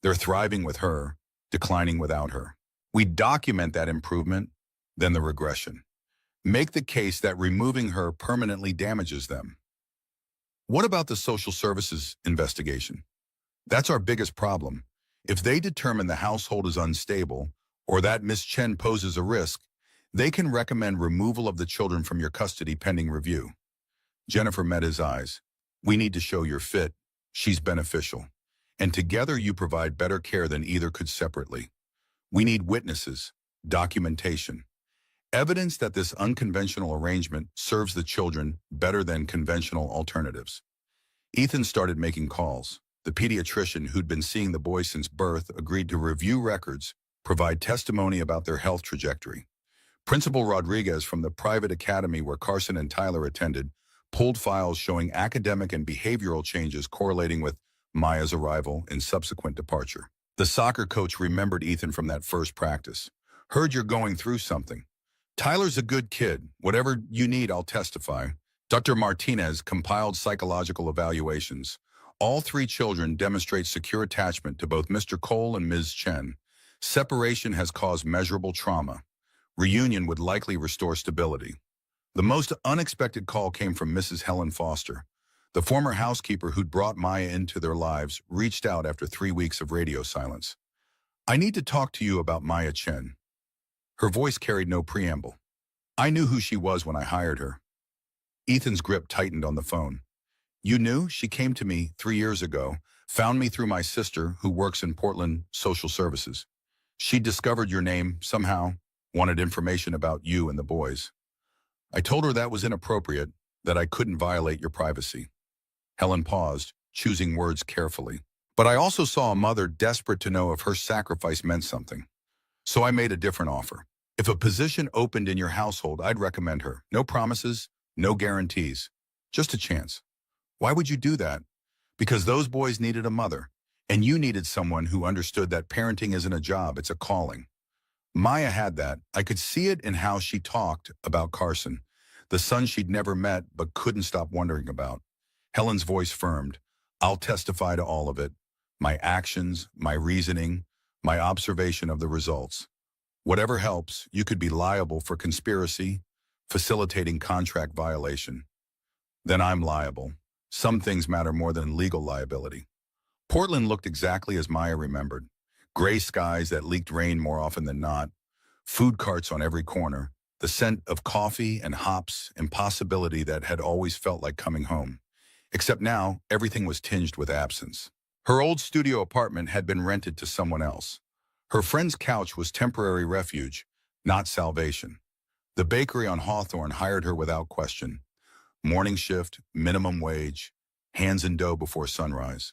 They're thriving with her, declining without her. We document that improvement, then the regression. Make the case that removing her permanently damages them. What about the social services investigation? That's our biggest problem. If they determine the household is unstable or that Miss Chen poses a risk, they can recommend removal of the children from your custody pending review. Jennifer met his eyes. We need to show you're fit. She's beneficial. and together you provide better care than either could separately. We need witnesses, documentation, evidence that this unconventional arrangement serves the children better than conventional alternatives. Ethan started making calls. The pediatrician who'd been seeing the boys since birth agreed to review records, provide testimony about their health trajectory. Principal Rodriguez from the private academy where Carson and Tyler attended pulled files showing academic and behavioral changes correlating with Maya's arrival and subsequent departure. The soccer coach remembered Ethan from that first practice. Heard you're going through something. Tyler's a good kid. Whatever you need, I'll testify. Dr. Martinez compiled psychological evaluations. All three children demonstrate secure attachment to both Mr. Cole and Ms. Chen. Separation has caused measurable trauma. Reunion would likely restore stability. The most unexpected call came from Mrs. Helen Foster. The former housekeeper who'd brought Maya into their lives reached out after 3 weeks of radio silence. I need to talk to you about Maya Chen. Her voice carried no preamble. I knew who she was when I hired her. Ethan's grip tightened on the phone. You knew? She came to me 3 years ago, found me through my sister who works in Portland Social Services. She discovered your name somehow, wanted information about you and the boys. I told her that was inappropriate, that I couldn't violate your privacy. Helen paused, choosing words carefully. But I also saw a mother desperate to know if her sacrifice meant something. So I made a different offer. If a position opened in your household, I'd recommend her. No promises, no guarantees, just a chance. Why would you do that? Because those boys needed a mother, and you needed someone who understood that parenting isn't a job, it's a calling. Maya had that. I could see it in how she talked about Carson, the son she'd never met but couldn't stop wondering about. Helen's voice firmed. I'll testify to all of it. My actions, my reasoning, my observation of the results. Whatever helps, you could be liable for conspiracy, facilitating contract violation. Then I'm liable. Some things matter more than legal liability. Portland looked exactly as Maya remembered. Gray skies that leaked rain more often than not, food carts on every corner, the scent of coffee and hops, impossibility that had always felt like coming home. Except now, everything was tinged with absence. Her old studio apartment had been rented to someone else. Her friend's couch was temporary refuge, not salvation. The bakery on Hawthorne hired her without question. Morning shift, minimum wage, hands in dough before sunrise.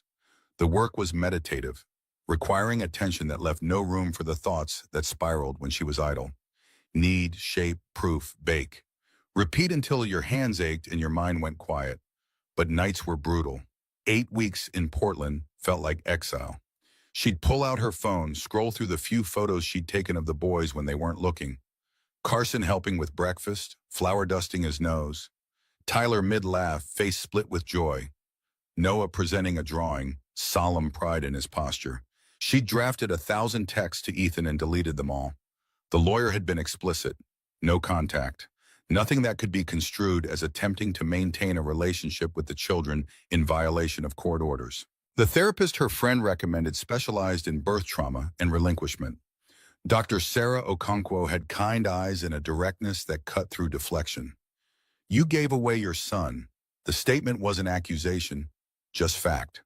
The work was meditative, requiring attention that left no room for the thoughts that spiraled when she was idle. Knead, shape, proof, bake. Repeat until your hands ached and your mind went quiet. But nights were brutal. 8 weeks in Portland felt like exile. She'd pull out her phone, scroll through the few photos she'd taken of the boys when they weren't looking. Carson helping with breakfast, flour dusting his nose. Tyler mid-laugh, face split with joy. Noah presenting a drawing, solemn pride in his posture. She'd drafted 1,000 texts to Ethan and deleted them all. The lawyer had been explicit. No contact. Nothing that could be construed as attempting to maintain a relationship with the children in violation of court orders. The therapist her friend recommended specialized in birth trauma and relinquishment. Dr. Sarah Okonkwo had kind eyes and a directness that cut through deflection. You gave away your son. The statement was an accusation, just fact.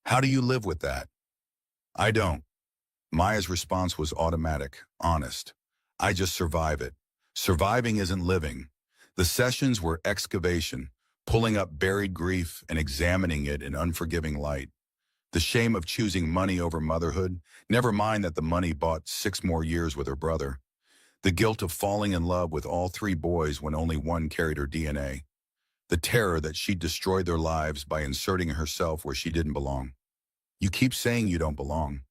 How do you live with that? I don't. Maya's response was automatic, honest. I just survive it. Surviving isn't living. The sessions were excavation, pulling up buried grief and examining it in unforgiving light. The shame of choosing money over motherhood, never mind that the money bought 6 more years with her brother. The guilt of falling in love with all 3 boys when only one carried her DNA. The terror that she'd destroyed their lives by inserting herself where she didn't belong. You keep saying you don't belong.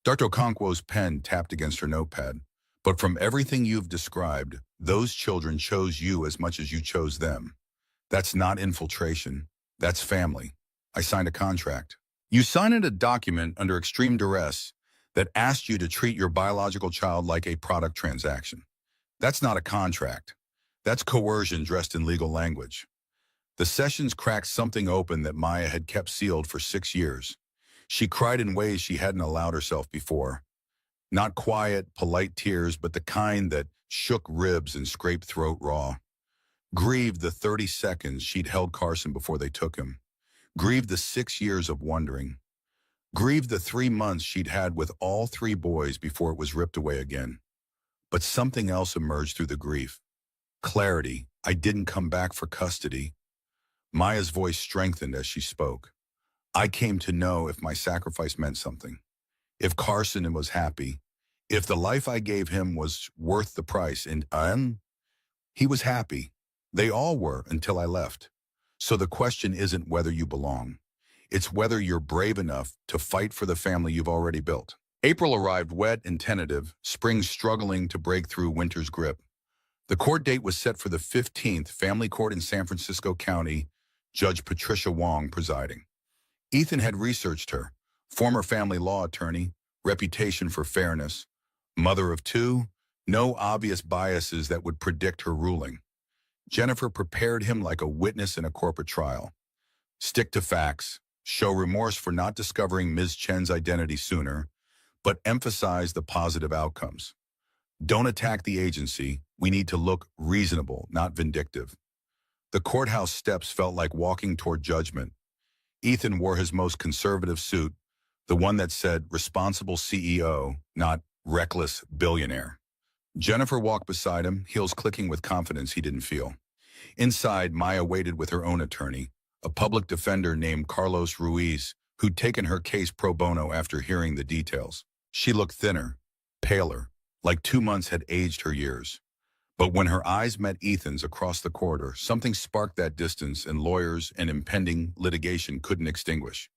Dr. Okonkwo's pen tapped against her notepad. But from everything you've described, those children chose you as much as you chose them. That's not infiltration. That's family. I signed a contract. You signed a document under extreme duress that asked you to treat your biological child like a product transaction. That's not a contract. That's coercion dressed in legal language. The sessions cracked something open that Maya had kept sealed for 6 years. She cried in ways she hadn't allowed herself before. Not quiet, polite tears, but the kind that shook ribs and scraped throat raw. Grieved the 30 seconds she'd held Carson before they took him. Grieved the 6 years of wondering. Grieved the 3 months she'd had with all three boys before it was ripped away again. But something else emerged through the grief. Clarity. I didn't come back for custody. Maya's voice strengthened as she spoke. I came to know if my sacrifice meant something. If Carson was happy. If the life I gave him was worth the price. And he was happy. They all were until I left. So the question isn't whether you belong. It's whether you're brave enough to fight for the family you've already built. April arrived wet and tentative, spring struggling to break through winter's grip. The court date was set for the 15th, family court in San Francisco County, Judge Patricia Wong presiding. Ethan had researched her, former family law attorney, reputation for fairness, mother of two, no obvious biases that would predict her ruling. Jennifer prepared him like a witness in a corporate trial. Stick to facts, show remorse for not discovering Ms. Chen's identity sooner, but emphasize the positive outcomes. Don't attack the agency. We need to look reasonable, not vindictive. The courthouse steps felt like walking toward judgment. Ethan wore his most conservative suit, the one that said responsible CEO, not reckless billionaire. Jennifer walked beside him, heels clicking with confidence he didn't feel. Inside, Maya waited with her own attorney, a public defender named Carlos Ruiz, who'd taken her case pro bono after hearing the details. She looked thinner, paler, like 2 months had aged her years. But when her eyes met Ethan's across the corridor, something sparked that distance and lawyers and impending litigation couldn't extinguish.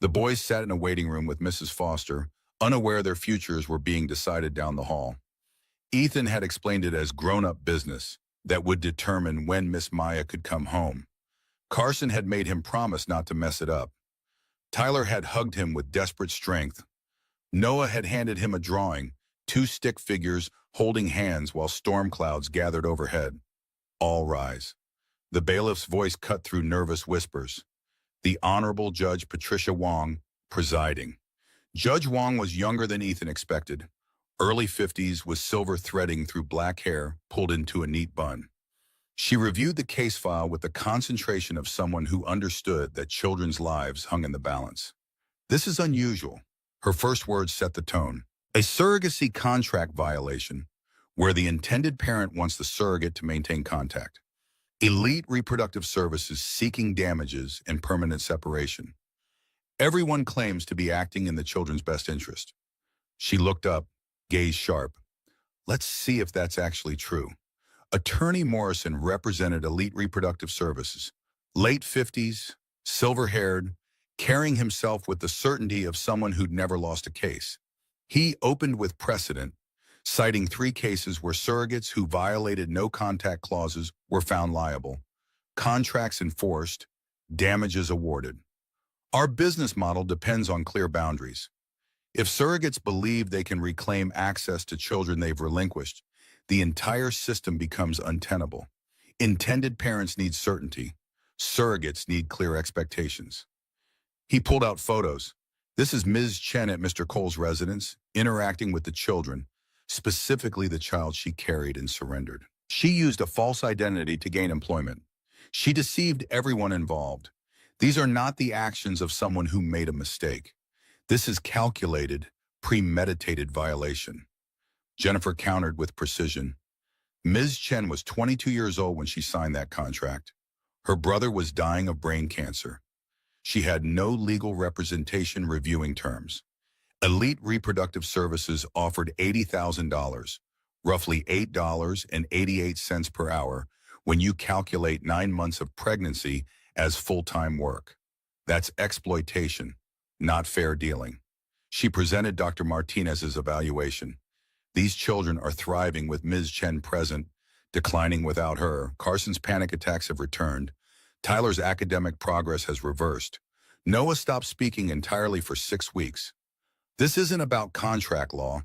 The boys sat in a waiting room with Mrs. Foster, unaware their futures were being decided down the hall. Ethan had explained it as grown-up business that would determine when Miss Maya could come home. Carson had made him promise not to mess it up. Tyler had hugged him with desperate strength. Noah had handed him a drawing, 2 stick figures holding hands while storm clouds gathered overhead. All rise. The bailiff's voice cut through nervous whispers. The Honorable Judge Patricia Wong, presiding. Judge Wong was younger than Ethan expected. Early 50s with silver threading through black hair pulled into a neat bun. She reviewed the case file with the concentration of someone who understood that children's lives hung in the balance. This is unusual. Her first words set the tone. A surrogacy contract violation, where the intended parent wants the surrogate to maintain contact. Elite Reproductive Services seeking damages and permanent separation. Everyone claims to be acting in the children's best interest. She looked up, gaze sharp. Let's see if that's actually true. Attorney Morrison represented Elite Reproductive Services. Late 50s, silver-haired, carrying himself with the certainty of someone who'd never lost a case. He opened with precedent, citing 3 cases where surrogates who violated no-contact clauses were found liable. Contracts enforced, damages awarded. Our business model depends on clear boundaries. If surrogates believe they can reclaim access to children they've relinquished, the entire system becomes untenable. Intended parents need certainty. Surrogates need clear expectations. He pulled out photos. This is Ms. Chen at Mr. Cole's residence, interacting with the children, specifically the child she carried and surrendered. She used a false identity to gain employment. She deceived everyone involved. These are not the actions of someone who made a mistake. This is calculated, premeditated violation. Jennifer countered with precision. Ms. Chen was 22 years old when she signed that contract. Her brother was dying of brain cancer. She had no legal representation reviewing terms. Elite Reproductive Services offered $80,000, roughly $8.88 per hour, when you calculate 9 months of pregnancy as full-time work. That's exploitation, not fair dealing. She presented Dr. Martinez's evaluation. These children are thriving with Ms. Chen present, declining without her. Carson's panic attacks have returned. Tyler's academic progress has reversed. Noah stopped speaking entirely for 6 weeks. This isn't about contract law.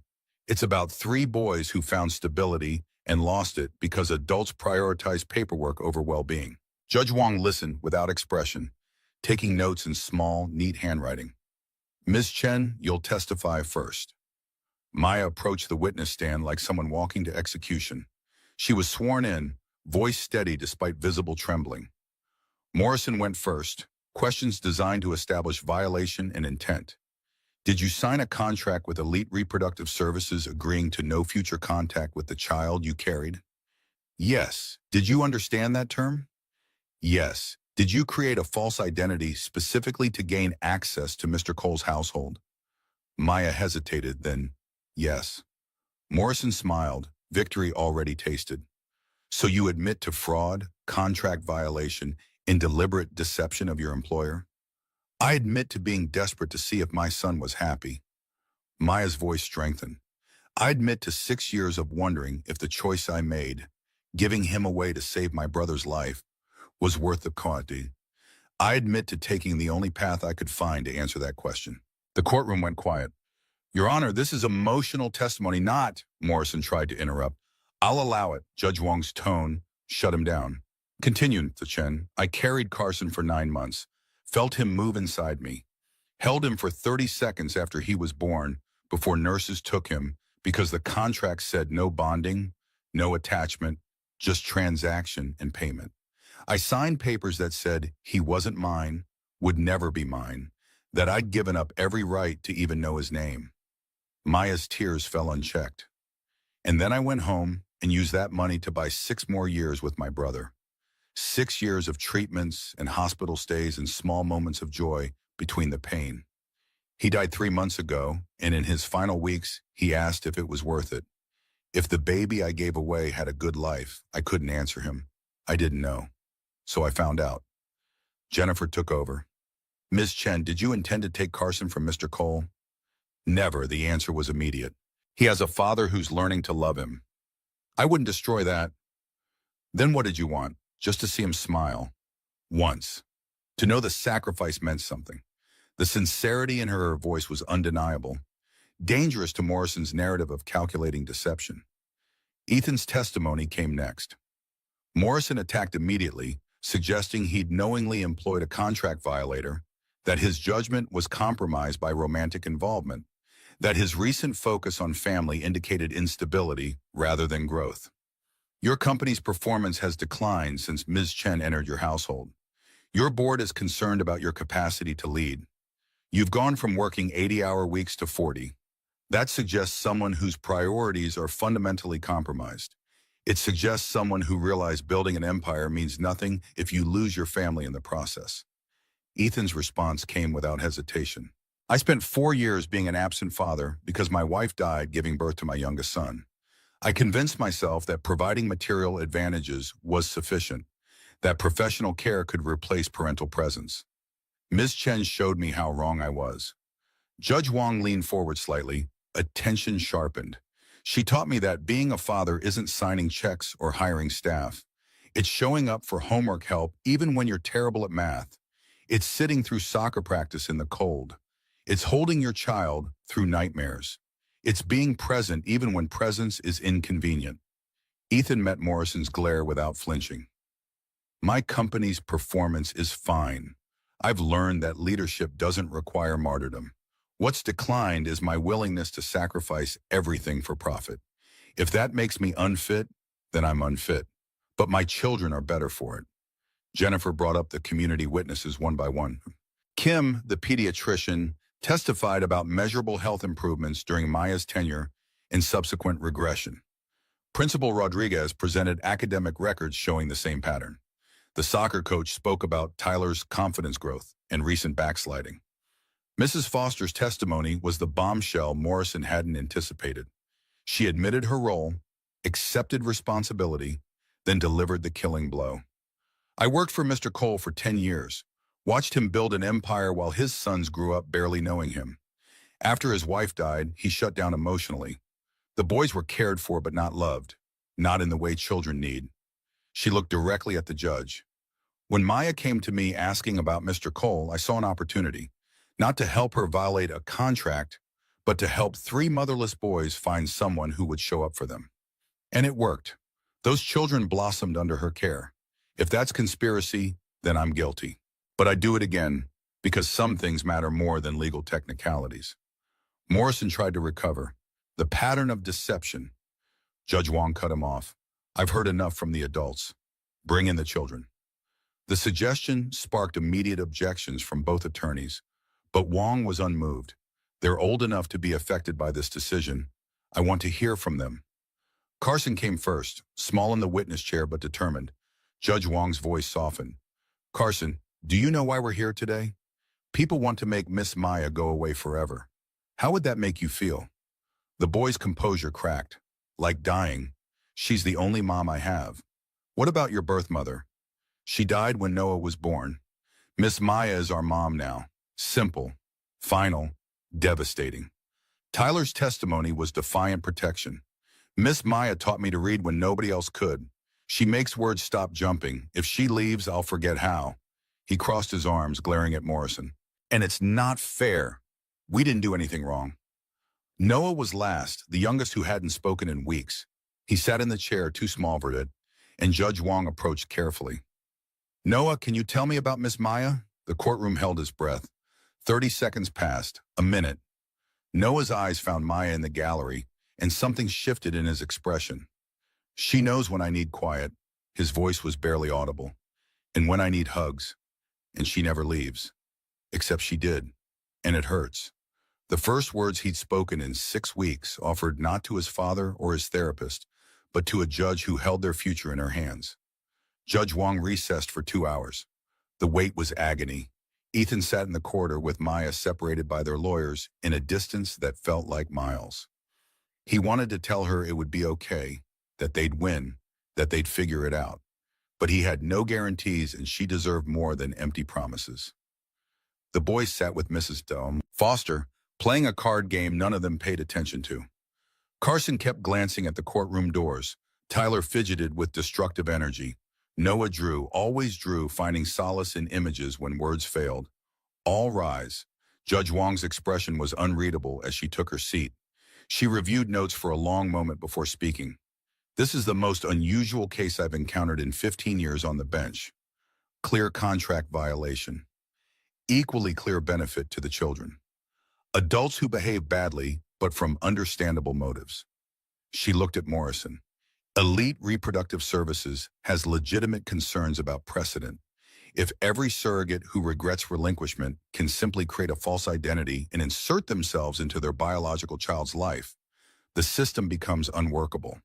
It's about 3 boys who found stability and lost it because adults prioritize paperwork over well-being. Judge Wong listened without expression, taking notes in small, neat handwriting. Ms. Chen, you'll testify first. Maya approached the witness stand like someone walking to execution. She was sworn in, voice steady despite visible trembling. Morrison went first, questions designed to establish violation and intent. Did you sign a contract with Elite Reproductive Services agreeing to no future contact with the child you carried? Yes. Did you understand that term? Yes. Did you create a false identity specifically to gain access to Mr. Cole's household? Maya hesitated, then, yes. Morrison smiled, victory already tasted. So you admit to fraud, contract violation, and deliberate deception of your employer? I admit to being desperate to see if my son was happy. Maya's voice strengthened. I admit to 6 years of wondering if the choice I made, giving him away to save my brother's life, was worth the quantity. I admit to taking the only path I could find to answer that question. The courtroom went quiet. Your Honor, this is emotional testimony, not, Morrison tried to interrupt. I'll allow it. Judge Wong's tone shut him down. Continued, Chen. I carried Carson for 9 months, felt him move inside me, held him for 30 seconds after he was born before nurses took him because the contract said no bonding, no attachment, just transaction and payment. I signed papers that said he wasn't mine, would never be mine, that I'd given up every right to even know his name. Maya's tears fell unchecked. And then I went home and used that money to buy 6 more years with my brother. 6 years of treatments and hospital stays and small moments of joy between the pain. He died 3 months ago, and in his final weeks, he asked if it was worth it. If the baby I gave away had a good life, I couldn't answer him. I didn't know. So I found out. Jennifer took over. Ms. Chen, did you intend to take Carson from Mr. Cole? Never, the answer was immediate. He has a father who's learning to love him. I wouldn't destroy that. Then what did you want? Just to see him smile. Once. To know the sacrifice meant something. The sincerity in her voice was undeniable, dangerous to Morrison's narrative of calculating deception. Ethan's testimony came next. Morrison attacked immediately, suggesting he'd knowingly employed a contract violator, that his judgment was compromised by romantic involvement, that his recent focus on family indicated instability rather than growth. Your company's performance has declined since Ms. Chen entered your household. Your board is concerned about your capacity to lead. You've gone from working 80-hour weeks to 40. That suggests someone whose priorities are fundamentally compromised. It suggests someone who realized building an empire means nothing if you lose your family in the process. Ethan's response came without hesitation. I spent 4 years being an absent father because my wife died giving birth to my youngest son. I convinced myself that providing material advantages was sufficient, that professional care could replace parental presence. Ms. Chen showed me how wrong I was. Judge Wong leaned forward slightly, attention sharpened. She taught me that being a father isn't signing checks or hiring staff. It's showing up for homework help even when you're terrible at math. It's sitting through soccer practice in the cold. It's holding your child through nightmares. It's being present even when presence is inconvenient. Ethan met Morrison's glare without flinching. My company's performance is fine. I've learned that leadership doesn't require martyrdom. What's declined is my willingness to sacrifice everything for profit. If that makes me unfit, then I'm unfit. But my children are better for it. Jennifer brought up the community witnesses one by one. Kim, the pediatrician, testified about measurable health improvements during Maya's tenure and subsequent regression. Principal Rodriguez presented academic records showing the same pattern. The soccer coach spoke about Tyler's confidence growth and recent backsliding. Mrs. Foster's testimony was the bombshell Morrison hadn't anticipated. She admitted her role, accepted responsibility, then delivered the killing blow. I worked for Mr. Cole for 10 years, watched him build an empire while his sons grew up barely knowing him. After his wife died, he shut down emotionally. The boys were cared for but not loved, not in the way children need. She looked directly at the judge. When Maya came to me asking about Mr. Cole, I saw an opportunity, not to help her violate a contract, but to help 3 motherless boys find someone who would show up for them. And it worked. Those children blossomed under her care. If that's conspiracy, then I'm guilty. But I do it again, because some things matter more than legal technicalities. Morrison tried to recover. The pattern of deception. Judge Wong cut him off. I've heard enough from the adults. Bring in the children. The suggestion sparked immediate objections from both attorneys, but Wong was unmoved. They're old enough to be affected by this decision. I want to hear from them. Carson came first, small in the witness chair but determined. Judge Wong's voice softened. Carson, do you know why we're here today? People want to make Miss Maya go away forever. How would that make you feel? The boy's composure cracked. Like dying. She's the only mom I have. What about your birth mother? She died when Noah was born. Miss Maya is our mom now. Simple, final, devastating. Tyler's testimony was defiant protection. Miss Maya taught me to read when nobody else could. She makes words stop jumping. If she leaves, I'll forget how. He crossed his arms, glaring at Morrison. And it's not fair. We didn't do anything wrong. Noah was last, the youngest who hadn't spoken in weeks. He sat in the chair too small for it, and Judge Wong approached carefully. Noah, can you tell me about Miss Maya? The courtroom held its breath. 30 seconds passed, a minute. Noah's eyes found Maya in the gallery, and something shifted in his expression. She knows when I need quiet. His voice was barely audible. And when I need hugs. And she never leaves. Except she did. And it hurts. The first words he'd spoken in 6 weeks offered not to his father or his therapist, but to a judge who held their future in her hands. Judge Wong recessed for 2 hours. The wait was agony. Ethan sat in the corridor with Maya separated by their lawyers in a distance that felt like miles. He wanted to tell her it would be okay, that they'd win, that they'd figure it out. But he had no guarantees and she deserved more than empty promises. The boys sat with Mrs. Foster, playing a card game none of them paid attention to. Carson kept glancing at the courtroom doors. Tyler fidgeted with destructive energy. Noah drew, always drew, finding solace in images when words failed. All rise. Judge Wong's expression was unreadable as she took her seat. She reviewed notes for a long moment before speaking. This is the most unusual case I've encountered in 15 years on the bench. Clear contract violation. Equally clear benefit to the children. Adults who behave badly, but from understandable motives. She looked at Morrison. Elite Reproductive Services has legitimate concerns about precedent. If every surrogate who regrets relinquishment can simply create a false identity and insert themselves into their biological child's life, the system becomes unworkable.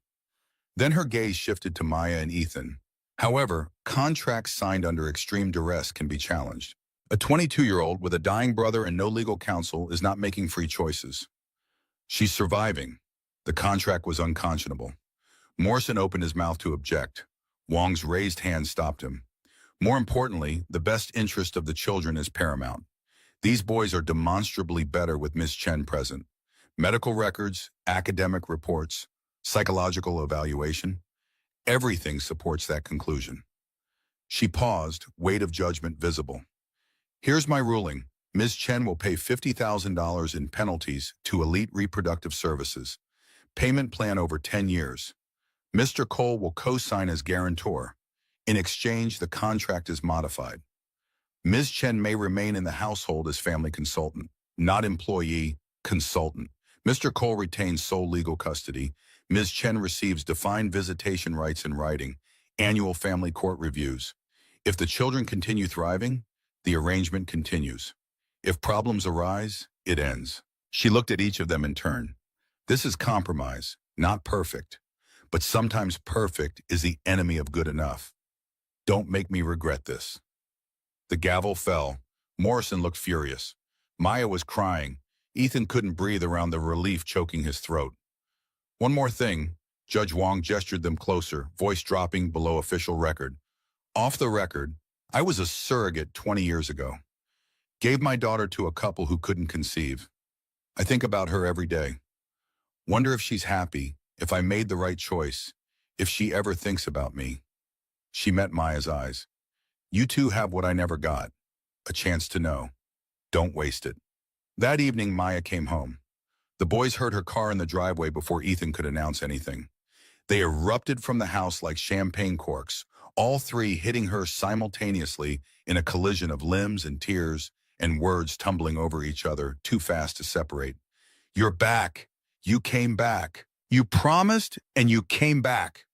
Then her gaze shifted to Maya and Ethan. However, contracts signed under extreme duress can be challenged. A 22-year-old with a dying brother and no legal counsel is not making free choices. She's surviving. The contract was unconscionable. Morrison opened his mouth to object. Wong's raised hand stopped him. More importantly, the best interest of the children is paramount. These boys are demonstrably better with Ms. Chen present. Medical records, academic reports, psychological evaluation, everything supports that conclusion. She paused, weight of judgment visible. Here's my ruling. Ms. Chen will pay $50,000 in penalties to Elite Reproductive Services. Payment plan over 10 years. Mr. Cole will co-sign as guarantor. In exchange, the contract is modified. Ms. Chen may remain in the household as family consultant, not employee, consultant. Mr. Cole retains sole legal custody. Ms. Chen receives defined visitation rights in writing, annual family court reviews. If the children continue thriving, the arrangement continues. If problems arise, it ends. She looked at each of them in turn. This is compromise, not perfect. But sometimes perfect is the enemy of good enough. Don't make me regret this. The gavel fell. Morrison looked furious. Maya was crying. Ethan couldn't breathe around the relief choking his throat. One more thing. Judge Wong gestured them closer, voice dropping below official record. Off the record, I was a surrogate 20 years ago. Gave my daughter to a couple who couldn't conceive. I think about her every day. Wonder if she's happy, if I made the right choice, if she ever thinks about me. She met Maya's eyes. You two have what I never got, a chance to know. Don't waste it. That evening, Maya came home. The boys heard her car in the driveway before Ethan could announce anything. They erupted from the house like champagne corks, all three hitting her simultaneously in a collision of limbs and tears and words tumbling over each other, too fast to separate. You're back. You came back. You promised and you came back.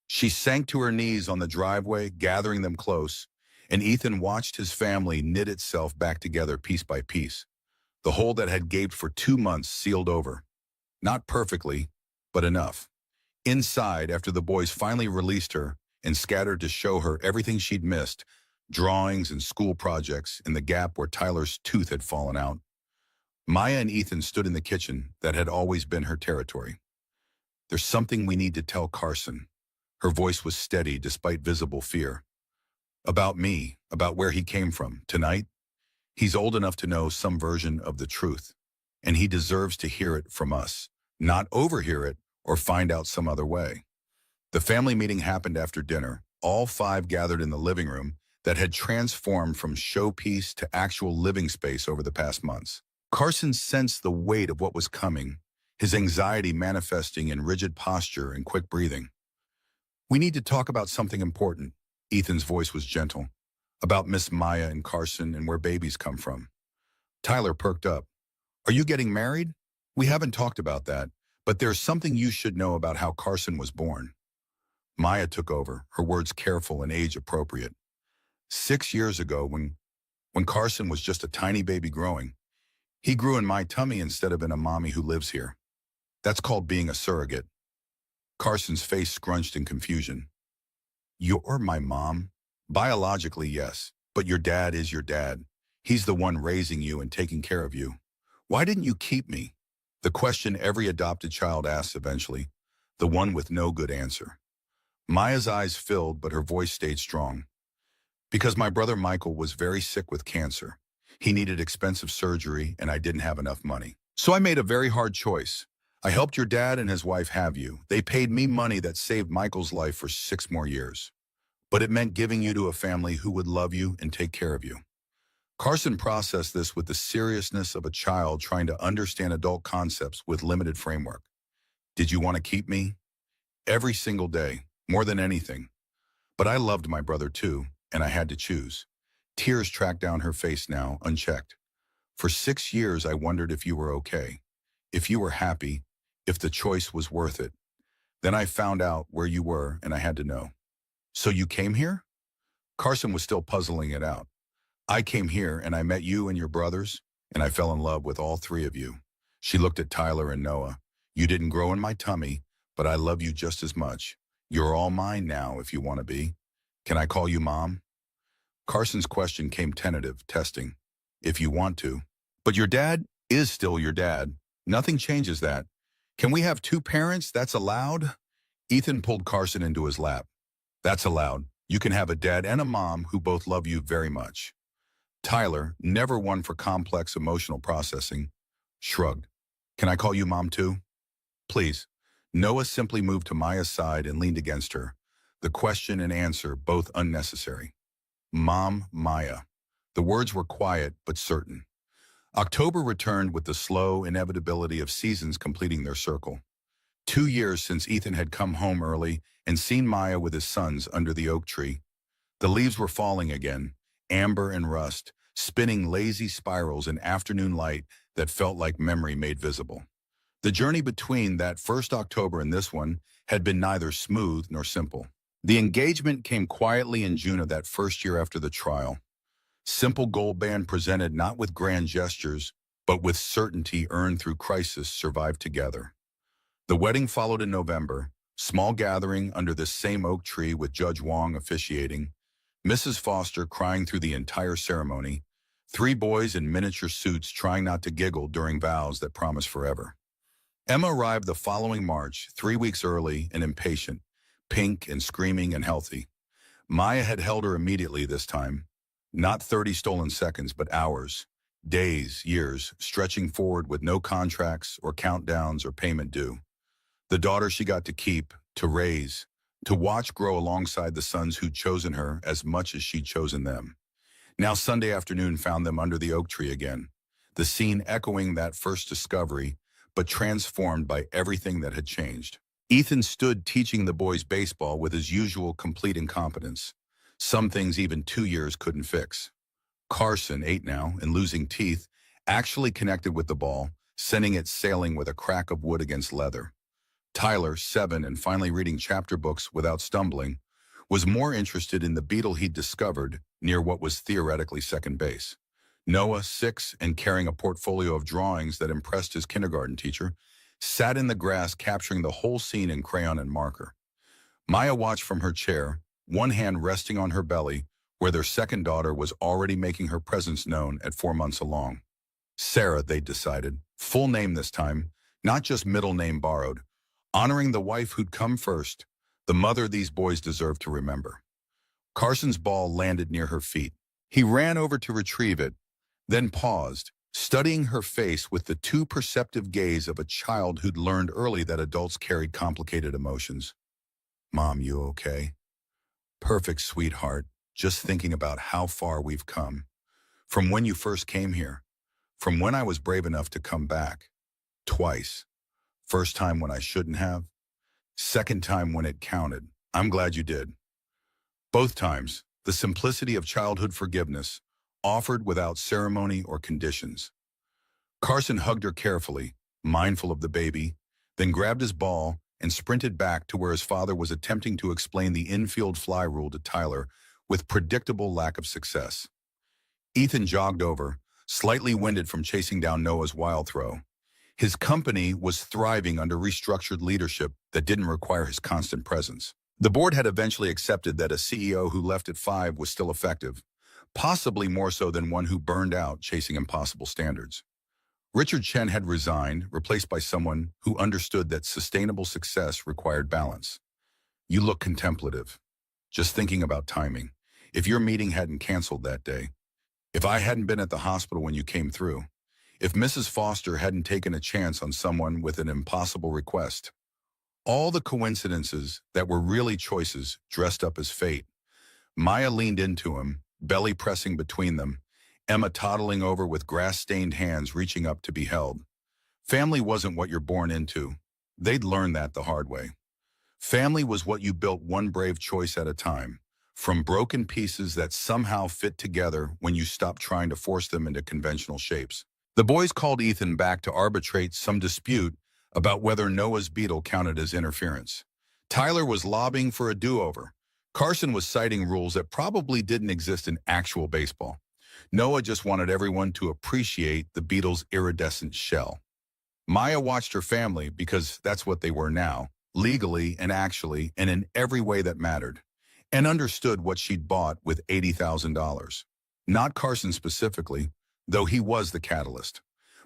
She sank to her knees on the driveway, gathering them close, and Ethan watched his family knit itself back together piece by piece. The hole that had gaped for 2 months sealed over. Not perfectly, but enough. Inside, after the boys finally released her and scattered to show her everything she'd missed, drawings and school projects in the gap where Tyler's tooth had fallen out, Maya and Ethan stood in the kitchen that had always been her territory. "There's something we need to tell Carson." Her voice was steady despite visible fear. "About me, about where he came from. Tonight, he's old enough to know some version of the truth, and he deserves to hear it from us, not overhear it or find out some other way." The family meeting happened after dinner. All five gathered in the living room that had transformed from showpiece to actual living space over the past months. Carson sensed the weight of what was coming, his anxiety manifesting in rigid posture and quick breathing. "We need to talk about something important." Ethan's voice was gentle. "About Miss Maya and Carson and where babies come from." Tyler perked up. "Are you getting married? We haven't talked about that, but there's something you should know about how Carson was born." Maya took over, her words careful and age-appropriate. 6 years ago, when Carson was just a tiny baby growing, he grew in my tummy instead of in a mommy who lives here. That's called being a surrogate." Carson's face scrunched in confusion. "You're my mom?" "Biologically, yes, but your dad is your dad. He's the one raising you and taking care of you. Why didn't you keep me?" The question every adopted child asks eventually, the one with no good answer. Maya's eyes filled, but her voice stayed strong. "Because my brother Michael was very sick with cancer. He needed expensive surgery, and I didn't have enough money. So I made a very hard choice. I helped your dad and his wife have you. They paid me money that saved Michael's life for 6 more years. But it meant giving you to a family who would love you and take care of you." Carson processed this with the seriousness of a child trying to understand adult concepts with limited framework. "Did you want to keep me?" "Every single day, more than anything. But I loved my brother too, and I had to choose." Tears tracked down her face now, unchecked. "For 6 years I wondered if you were okay, if you were happy, if the choice was worth it. Then I found out where you were, and I had to know." "So you came here?" Carson was still puzzling it out. "I came here, and I met you and your brothers, and I fell in love with all 3 of you." She looked at Tyler and Noah. "You didn't grow in my tummy, but I love you just as much. You're all mine now if you want to be. Can I call you Mom?" Carson's question came tentative, testing. "If you want to. But your dad is still your dad. Nothing changes that. Can we have 2 parents? That's allowed?" Ethan pulled Carson into his lap. "That's allowed. You can have a dad and a mom who both love you very much." Tyler, never one for complex emotional processing, shrugged. "Can I call you Mom too?" "Please." Noah simply moved to Maya's side and leaned against her, the question and answer both unnecessary. "Mom, Maya." The words were quiet but certain. October returned with the slow inevitability of seasons completing their circle. 2 years since Ethan had come home early and seen Maya with his sons under the oak tree. The leaves were falling again, amber and rust, spinning lazy spirals in afternoon light that felt like memory made visible. The journey between that first October and this one had been neither smooth nor simple. The engagement came quietly in June of that first year after the trial. Simple gold band presented not with grand gestures, but with certainty earned through crisis survived together. The wedding followed in November, small gathering under this same oak tree with Judge Wong officiating, Mrs. Foster crying through the entire ceremony, 3 boys in miniature suits trying not to giggle during vows that promise forever. Emma arrived the following March, 3 weeks early and impatient, pink and screaming and healthy. Maya had held her immediately this time. Not 30 stolen seconds, but hours, days, years, stretching forward with no contracts or countdowns or payment due. The daughter she got to keep, to raise, to watch grow alongside the sons who'd chosen her as much as she'd chosen them. Now Sunday afternoon found them under the oak tree again, the scene echoing that first discovery, but transformed by everything that had changed. Ethan stood teaching the boys baseball with his usual complete incompetence. Some things even 2 years couldn't fix. Carson, 8 now and losing teeth, actually connected with the ball, sending it sailing with a crack of wood against leather. Tyler, 7 and finally reading chapter books without stumbling, was more interested in the beetle he'd discovered near what was theoretically second base. Noah, 6 and carrying a portfolio of drawings that impressed his kindergarten teacher, sat in the grass capturing the whole scene in crayon and marker. Maya watched from her chair, one hand resting on her belly, where their second daughter was already making her presence known at 4 months along. Sarah, they decided, full name this time, not just middle name borrowed, honoring the wife who'd come first, the mother these boys deserved to remember. Carson's ball landed near her feet. He ran over to retrieve it, then paused, studying her face with the too perceptive gaze of a child who'd learned early that adults carried complicated emotions. "Mom, you okay?" "Perfect, sweetheart. Just thinking about how far we've come. From when you first came here. From when I was brave enough to come back. Twice. First time when I shouldn't have. Second time when it counted. I'm glad you did. Both times, the simplicity of childhood forgiveness, offered without ceremony or conditions." Carson hugged her carefully, mindful of the baby, then grabbed his ball and sprinted back to where his father was attempting to explain the infield fly rule to Tyler with predictable lack of success. Ethan jogged over, slightly winded from chasing down Noah's wild throw. His company was thriving under restructured leadership that didn't require his constant presence. The board had eventually accepted that a CEO who left at 5 was still effective, possibly more so than one who burned out chasing impossible standards. Richard Chen had resigned, replaced by someone who understood that sustainable success required balance. "You look contemplative. Just thinking about timing. If your meeting hadn't canceled that day, if I hadn't been at the hospital when you came through, if Mrs. Foster hadn't taken a chance on someone with an impossible request." All the coincidences that were really choices dressed up as fate. Maya leaned into him, belly pressing between them, Emma toddling over with grass-stained hands reaching up to be held. Family wasn't what you're born into. They'd learned that the hard way. Family was what you built one brave choice at a time, from broken pieces that somehow fit together when you stopped trying to force them into conventional shapes. The boys called Ethan back to arbitrate some dispute about whether Noah's beetle counted as interference. Tyler was lobbying for a do-over. Carson was citing rules that probably didn't exist in actual baseball. Noah just wanted everyone to appreciate the beetle's iridescent shell. Maya watched her family because that's what they were now, legally and actually and in every way that mattered, and understood what she'd bought with $80,000. Not Carson specifically, though he was the catalyst,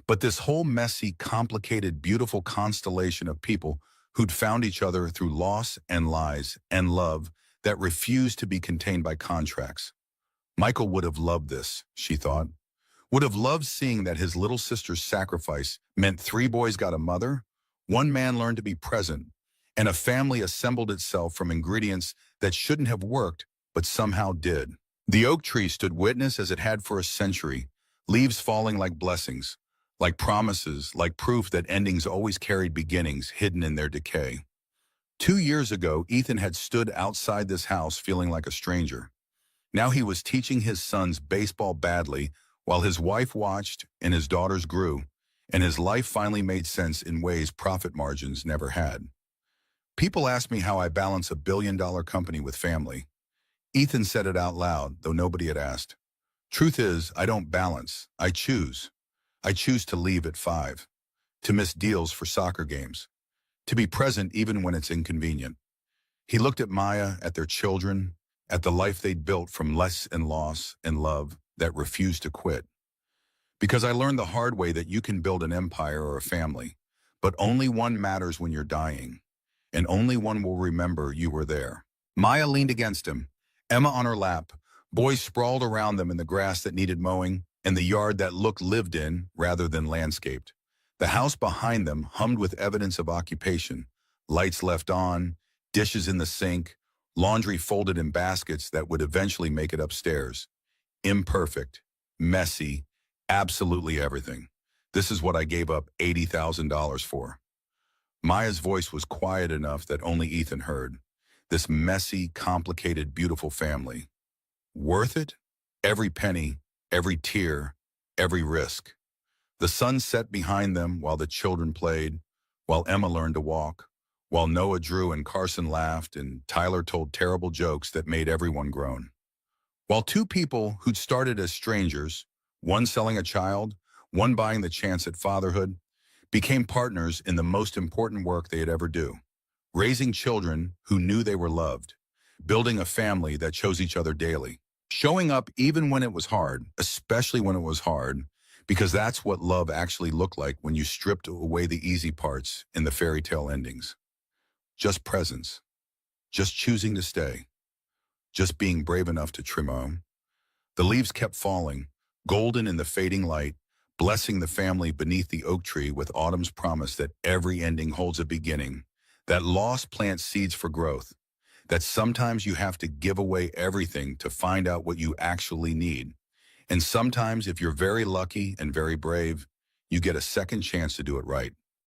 but this whole messy, complicated, beautiful constellation of people who'd found each other through loss and lies and love that refused to be contained by contracts. Michael would have loved this, she thought. Would have loved seeing that his little sister's sacrifice meant 3 boys got a mother, 1 man learned to be present, and a family assembled itself from ingredients that shouldn't have worked, but somehow did. The oak tree stood witness as it had for a century, leaves falling like blessings, like promises, like proof that endings always carried beginnings hidden in their decay. 2 years ago, Ethan had stood outside this house feeling like a stranger. Now he was teaching his sons baseball badly while his wife watched and his daughters grew, and his life finally made sense in ways profit margins never had. People ask me how I balance a billion-dollar company with family. Ethan said it out loud, though nobody had asked. Truth is, I don't balance. I choose. I choose to leave at 5, to miss deals for soccer games, to be present even when it's inconvenient. He looked at Maya, at their children, at the life they'd built from less and loss and love that refused to quit. Because I learned the hard way that you can build an empire or a family, but only one matters when you're dying, and only one will remember you were there. Maya leaned against him, Emma on her lap, boys sprawled around them in the grass that needed mowing, and the yard that looked lived in rather than landscaped. The house behind them hummed with evidence of occupation, lights left on, dishes in the sink, laundry folded in baskets that would eventually make it upstairs. Imperfect, messy, absolutely everything. This is what I gave up $80,000 for. Maya's voice was quiet enough that only Ethan heard. This messy, complicated, beautiful family. Worth it? Every penny, every tear, every risk. The sun set behind them while the children played, while Emma learned to walk, while Noah drew and Carson laughed and Tyler told terrible jokes that made everyone groan. While 2 people who'd started as strangers, One selling a child, one buying the chance at fatherhood, became partners in the most important work they'd ever do, raising children who knew they were loved, building a family that chose each other daily, showing up even when it was hard, especially when it was hard, because that's what love actually looked like when you stripped away the easy parts in the fairy tale endings. Just presence, just choosing to stay, just being brave enough to trim on. The leaves kept falling, golden in the fading light, blessing the family beneath the oak tree with autumn's promise that every ending holds a beginning, that loss plants seeds for growth, that sometimes you have to give away everything to find out what you actually need. And sometimes, if you're very lucky and very brave, you get a second chance to do it right.